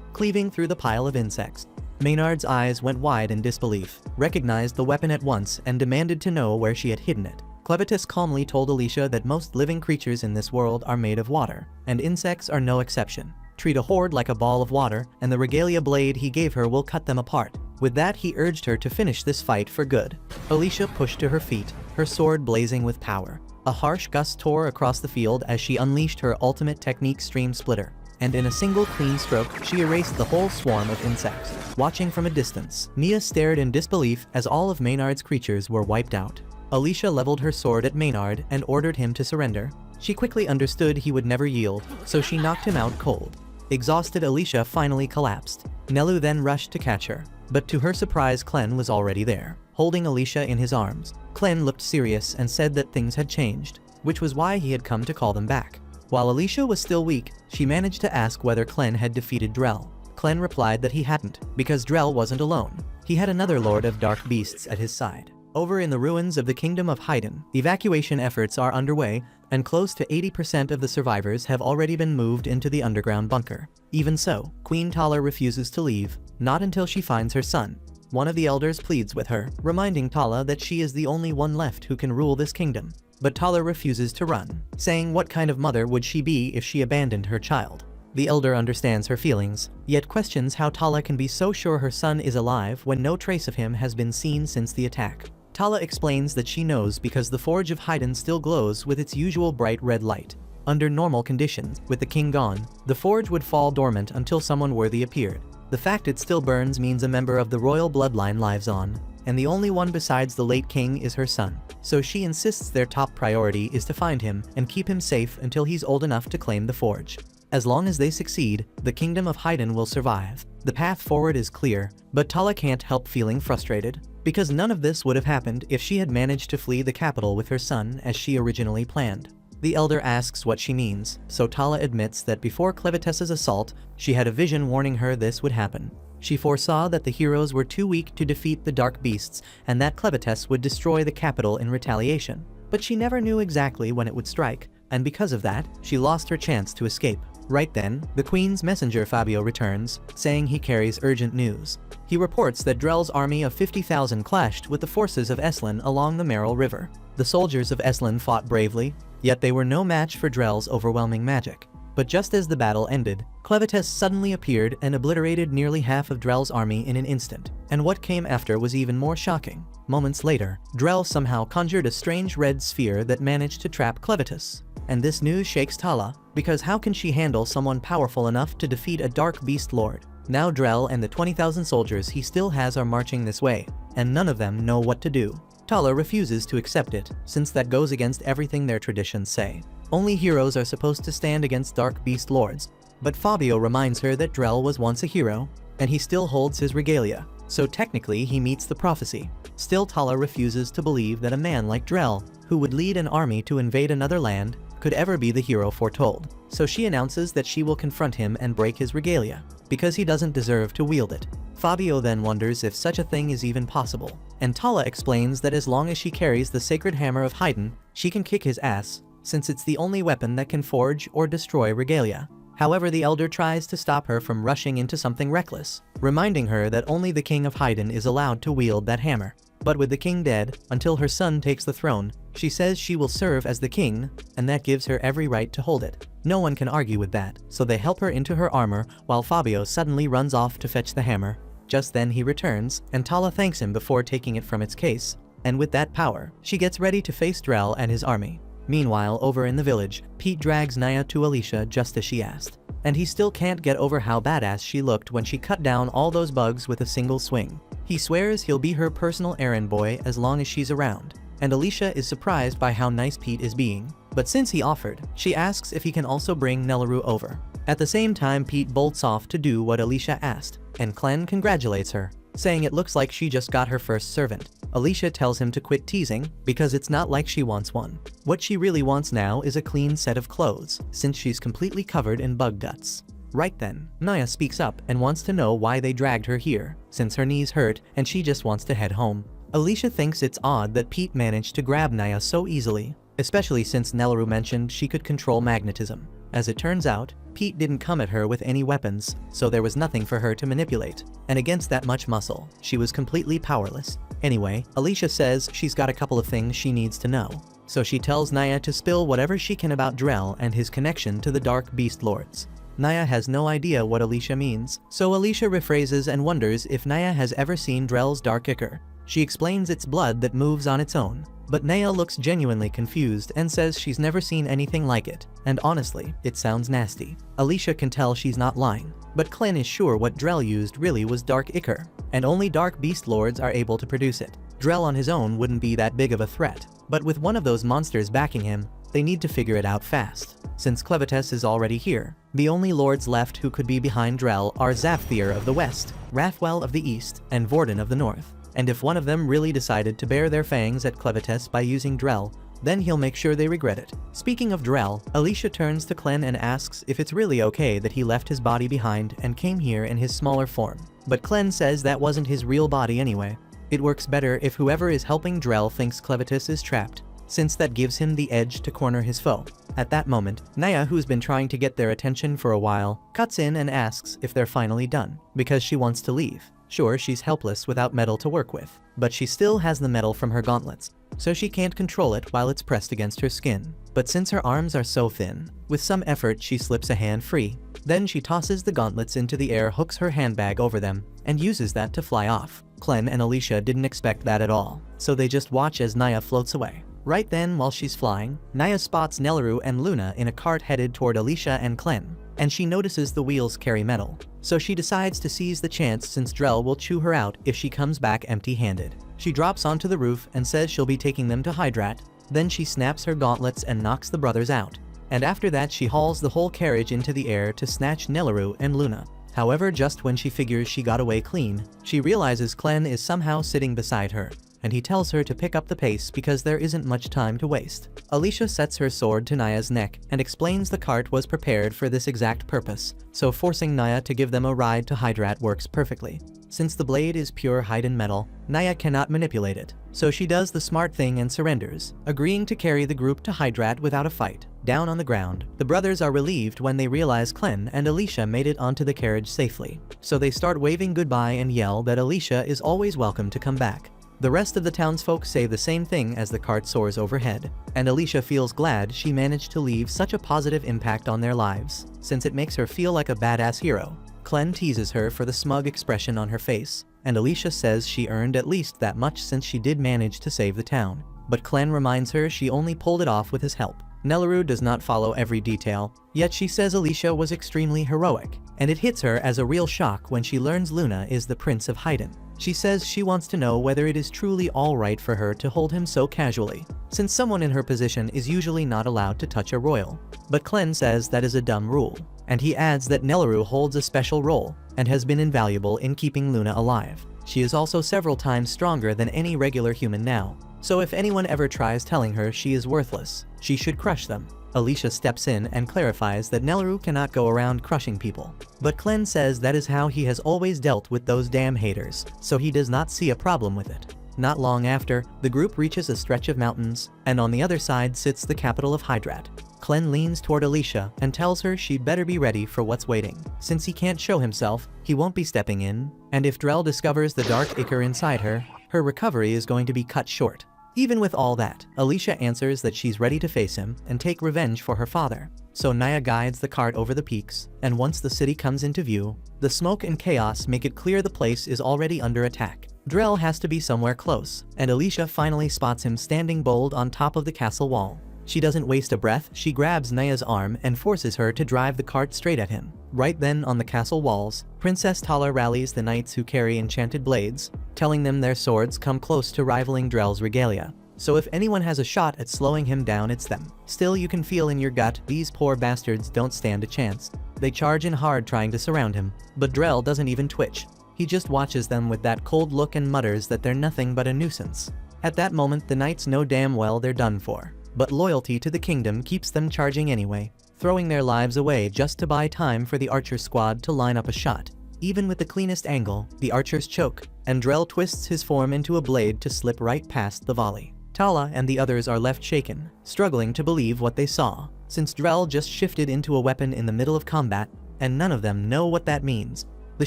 Speaker 1: cleaving through the pile of insects. Maynard's eyes went wide in disbelief, recognized the weapon at once, and demanded to know where she had hidden it. Clevitis calmly told Alicia that most living creatures in this world are made of water, and insects are no exception. Treat a horde like a ball of water, and the regalia blade he gave her will cut them apart. With that, he urged her to finish this fight for good. Alicia pushed to her feet, her sword blazing with power. A harsh gust tore across the field as she unleashed her ultimate technique, Stream Splitter, and in a single clean stroke, she erased the whole swarm of insects. Watching from a distance, Nia stared in disbelief as all of Maynard's creatures were wiped out. Alicia leveled her sword at Maynard and ordered him to surrender. She quickly understood he would never yield, so she knocked him out cold. Exhausted, Alicia finally collapsed. Nelu then rushed to catch her, but to her surprise, Clen was already there, holding Alicia in his arms. Clen looked serious and said that things had changed, which was why he had come to call them back. While Alicia was still weak, she managed to ask whether Clen had defeated Drell. Clen replied that he hadn't, because Drell wasn't alone. He had another Lord of Dark Beasts at his side. Over in the ruins of the Kingdom of Haydn, evacuation efforts are underway, and close to 80% of the survivors have already been moved into the underground bunker. Even so, Queen Tala refuses to leave, not until she finds her son. One of the elders pleads with her, reminding Tala that she is the only one left who can rule this kingdom. But Tala refuses to run, saying what kind of mother would she be if she abandoned her child. The elder understands her feelings, yet questions how Tala can be so sure her son is alive when no trace of him has been seen since the attack. Tala explains that she knows because the Forge of Haydn still glows with its usual bright red light. Under normal conditions, with the king gone, the forge would fall dormant until someone worthy appeared. The fact it still burns means a member of the royal bloodline lives on, and the only one besides the late king is her son. So she insists their top priority is to find him and keep him safe until he's old enough to claim the forge. As long as they succeed, the Kingdom of Haydn will survive. The path forward is clear, but Tala can't help feeling frustrated, because none of this would have happened if she had managed to flee the capital with her son as she originally planned. The elder asks what she means, so Tala admits that before Clevitis's assault, she had a vision warning her this would happen. She foresaw that the heroes were too weak to defeat the dark beasts and that Clevitis would destroy the capital in retaliation. But she never knew exactly when it would strike, and because of that, she lost her chance to escape. Right then, the Queen's messenger Fabio returns, saying he carries urgent news. He reports that Drell's army of 50,000 clashed with the forces of Eslin along the Merrill River. The soldiers of Eslin fought bravely, yet they were no match for Drell's overwhelming magic. But just as the battle ended, Clevitis suddenly appeared and obliterated nearly half of Drell's army in an instant. And what came after was even more shocking. Moments later, Drell somehow conjured a strange red sphere that managed to trap Clevitis. And this news shakes Tala, because how can she handle someone powerful enough to defeat a dark beast lord? Now Drell and the 20,000 soldiers he still has are marching this way, and none of them know what to do. Tala refuses to accept it, since that goes against everything their traditions say. Only heroes are supposed to stand against dark beast lords. But Fabio reminds her that Drell was once a hero, and he still holds his regalia, so technically he meets the prophecy. Still, Tala refuses to believe that a man like Drell, who would lead an army to invade another land, could ever be the hero foretold. So she announces that she will confront him and break his regalia, because he doesn't deserve to wield it. Fabio then wonders if such a thing is even possible, and Tala explains that as long as she carries the sacred hammer of Haydn, she can kick his ass, since it's the only weapon that can forge or destroy regalia. However, the elder tries to stop her from rushing into something reckless, reminding her that only the king of Haydn is allowed to wield that hammer. But with the king dead, until her son takes the throne, she says she will serve as the king, and that gives her every right to hold it. No one can argue with that, so they help her into her armor while Fabio suddenly runs off to fetch the hammer. Just then he returns, and Tala thanks him before taking it from its case, and with that power, she gets ready to face Drell and his army. Meanwhile, over in the village, Pete drags Naya to Alicia just as she asked, and he still can't get over how badass she looked when she cut down all those bugs with a single swing. He swears he'll be her personal errand boy as long as she's around, and Alicia is surprised by how nice Pete is being. But since he offered, she asks if he can also bring Nelaru over. At the same time, Pete bolts off to do what Alicia asked, and Clen congratulates her, saying it looks like she just got her first servant. Alicia tells him to quit teasing, because it's not like she wants one. What she really wants now is a clean set of clothes, since she's completely covered in bug guts. Right then, Naya speaks up and wants to know why they dragged her here, since her knees hurt and she just wants to head home. Alicia thinks it's odd that Pete managed to grab Naya so easily, especially since Nelaru mentioned she could control magnetism. As it turns out, Pete didn't come at her with any weapons, so there was nothing for her to manipulate, and against that much muscle, she was completely powerless. Anyway, Alicia says she's got a couple of things she needs to know. So she tells Naya to spill whatever she can about Drell and his connection to the Dark Beast Lords. Naya has no idea what Alicia means, so Alicia rephrases and wonders if Naya has ever seen Drell's dark ichor. She explains it's blood that moves on its own, but Naya looks genuinely confused and says she's never seen anything like it, and honestly, it sounds nasty. Alicia can tell she's not lying, but Clem is sure what Drell used really was dark ichor, and only Dark Beast Lords are able to produce it. Drell on his own wouldn't be that big of a threat, but with one of those monsters backing him, they need to figure it out fast. Since Clevites is already here, the only lords left who could be behind Drell are Zapthir of the west, Rathwell of the east, and Vorden of the north. And if one of them really decided to bare their fangs at Clevites by using Drell, then he'll make sure they regret it. Speaking of Drell, Alicia turns to Clem and asks if it's really okay that he left his body behind and came here in his smaller form. But Clem says that wasn't his real body anyway. It works better if whoever is helping Drell thinks Clevites is trapped, since that gives him the edge to corner his foe. At that moment, Naya, who's been trying to get their attention for a while, cuts in and asks if they're finally done, because she wants to leave. Sure, she's helpless without metal to work with, but she still has the metal from her gauntlets, so she can't control it while it's pressed against her skin. But since her arms are so thin, with some effort she slips a hand free. Then she tosses the gauntlets into the air, hooks her handbag over them, and uses that to fly off. Clem and Alicia didn't expect that at all, so they just watch as Naya floats away. Right then, while she's flying, Naya spots Nelleru and Luna in a cart headed toward Alicia and Clem, and she notices the wheels carry metal. So she decides to seize the chance since Drell will chew her out if she comes back empty-handed. She drops onto the roof and says she'll be taking them to Hydrat. Then she snaps her gauntlets and knocks the brothers out. And after that she hauls the whole carriage into the air to snatch Nelleru and Luna. However, just when she figures she got away clean, she realizes Clem is somehow sitting beside her, and he tells her to pick up the pace because there isn't much time to waste. Alicia sets her sword to Naya's neck and explains the cart was prepared for this exact purpose, so forcing Naya to give them a ride to Hydrat works perfectly. Since the blade is pure Hyden metal, Naya cannot manipulate it, so she does the smart thing and surrenders, agreeing to carry the group to Hydrat without a fight. Down on the ground, the brothers are relieved when they realize Clem and Alicia made it onto the carriage safely, so they start waving goodbye and yell that Alicia is always welcome to come back. The rest of the townsfolk say the same thing as the cart soars overhead, and Alicia feels glad she managed to leave such a positive impact on their lives, since it makes her feel like a badass hero. Clem teases her for the smug expression on her face, and Alicia says she earned at least that much since she did manage to save the town. But Clem reminds her she only pulled it off with his help. Nelleru does not follow every detail, yet she says Alicia was extremely heroic, and it hits her as a real shock when she learns Luna is the Prince of Hyden. She says she wants to know whether it is truly alright for her to hold him so casually, since someone in her position is usually not allowed to touch a royal. But Clem says that is a dumb rule, and he adds that Nelleru holds a special role, and has been invaluable in keeping Luna alive. She is also several times stronger than any regular human now, so if anyone ever tries telling her she is worthless, she should crush them. Alicia steps in and clarifies that Nelleru cannot go around crushing people, but Clem says that is how he has always dealt with those damn haters, so he does not see a problem with it. Not long after, the group reaches a stretch of mountains, and on the other side sits the capital of Hydrat. Clem leans toward Alicia and tells her she'd better be ready for what's waiting. Since he can't show himself, he won't be stepping in, and if Drell discovers the dark ichor inside her, her recovery is going to be cut short. Even with all that, Alicia answers that she's ready to face him and take revenge for her father. So Naya guides the cart over the peaks, and once the city comes into view, the smoke and chaos make it clear the place is already under attack. Drell has to be somewhere close, and Alicia finally spots him standing bold on top of the castle wall. She doesn't waste a breath, she grabs Naya's arm and forces her to drive the cart straight at him. Right then on the castle walls, Princess Tala rallies the knights who carry enchanted blades, telling them their swords come close to rivaling Drell's regalia. So if anyone has a shot at slowing him down, it's them. Still, you can feel in your gut, these poor bastards don't stand a chance. They charge in hard trying to surround him, but Drell doesn't even twitch. He just watches them with that cold look and mutters that they're nothing but a nuisance. At that moment, the knights know damn well they're done for. But loyalty to the kingdom keeps them charging anyway, throwing their lives away just to buy time for the archer squad to line up a shot. Even with the cleanest angle, the archers choke, and Drell twists his form into a blade to slip right past the volley. Tala and the others are left shaken, struggling to believe what they saw, since Drell just shifted into a weapon in the middle of combat, and none of them know what that means. The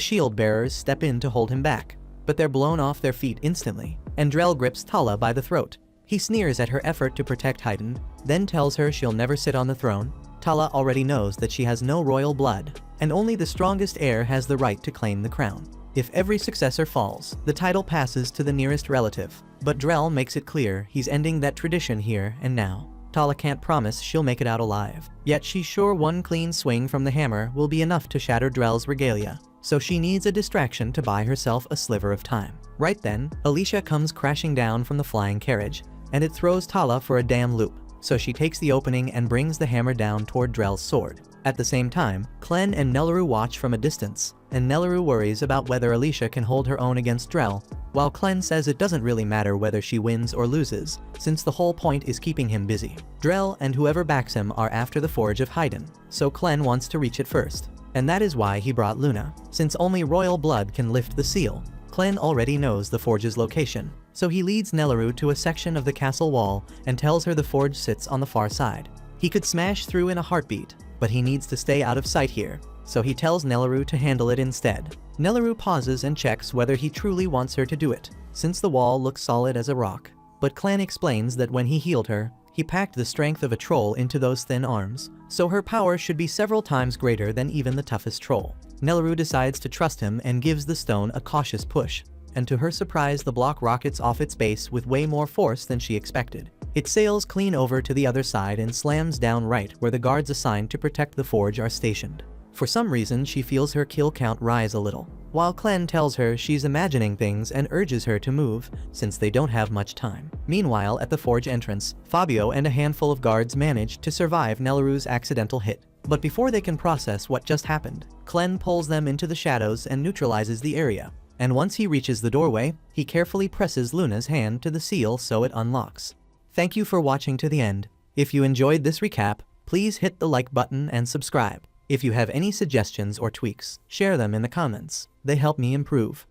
Speaker 1: shield bearers step in to hold him back, but they're blown off their feet instantly. and Drell grips Tala by the throat. He sneers at her effort to protect Haydn, then tells her she'll never sit on the throne. Tala already knows that she has no royal blood, and only the strongest heir has the right to claim the crown. If every successor falls, the title passes to the nearest relative, but Drell makes it clear he's ending that tradition here and now. Tala can't promise she'll make it out alive, yet she's sure one clean swing from the hammer will be enough to shatter Drell's regalia, so she needs a distraction to buy herself a sliver of time. Right then, Alicia comes crashing down from the flying carriage, and it throws Tala for a damn loop, so she takes the opening and brings the hammer down toward Drell's sword. At the same time, Clem and Nelleru watch from a distance, and Nelleru worries about whether Alicia can hold her own against Drell, while Clem says it doesn't really matter whether she wins or loses, since the whole point is keeping him busy. Drell and whoever backs him are after the forge of Haydn, so Clem wants to reach it first. And that is why he brought Luna, since only royal blood can lift the seal. Clem already knows the forge's location, so he leads Nelleru to a section of the castle wall and tells her the forge sits on the far side. He could smash through in a heartbeat, but he needs to stay out of sight here, so he tells Nelleru to handle it instead. Nelleru pauses and checks whether he truly wants her to do it, since the wall looks solid as a rock. But Clan explains that when he healed her, he packed the strength of a troll into those thin arms, so her power should be several times greater than even the toughest troll. Nelleru decides to trust him and gives the stone a cautious push, and to her surprise the block rockets off its base with way more force than she expected. It sails clean over to the other side and slams down right where the guards assigned to protect the forge are stationed. For some reason she feels her kill count rise a little, while Clem tells her she's imagining things and urges her to move, since they don't have much time. Meanwhile, at the forge entrance, Fabio and a handful of guards manage to survive Nelleru's accidental hit. But before they can process what just happened, Clem pulls them into the shadows and neutralizes the area. And once he reaches the doorway, he carefully presses Luna's hand to the seal so it unlocks. Thank you for watching to the end. If you enjoyed this recap, please hit the like button and subscribe. If you have any suggestions or tweaks, share them in the comments. They help me improve.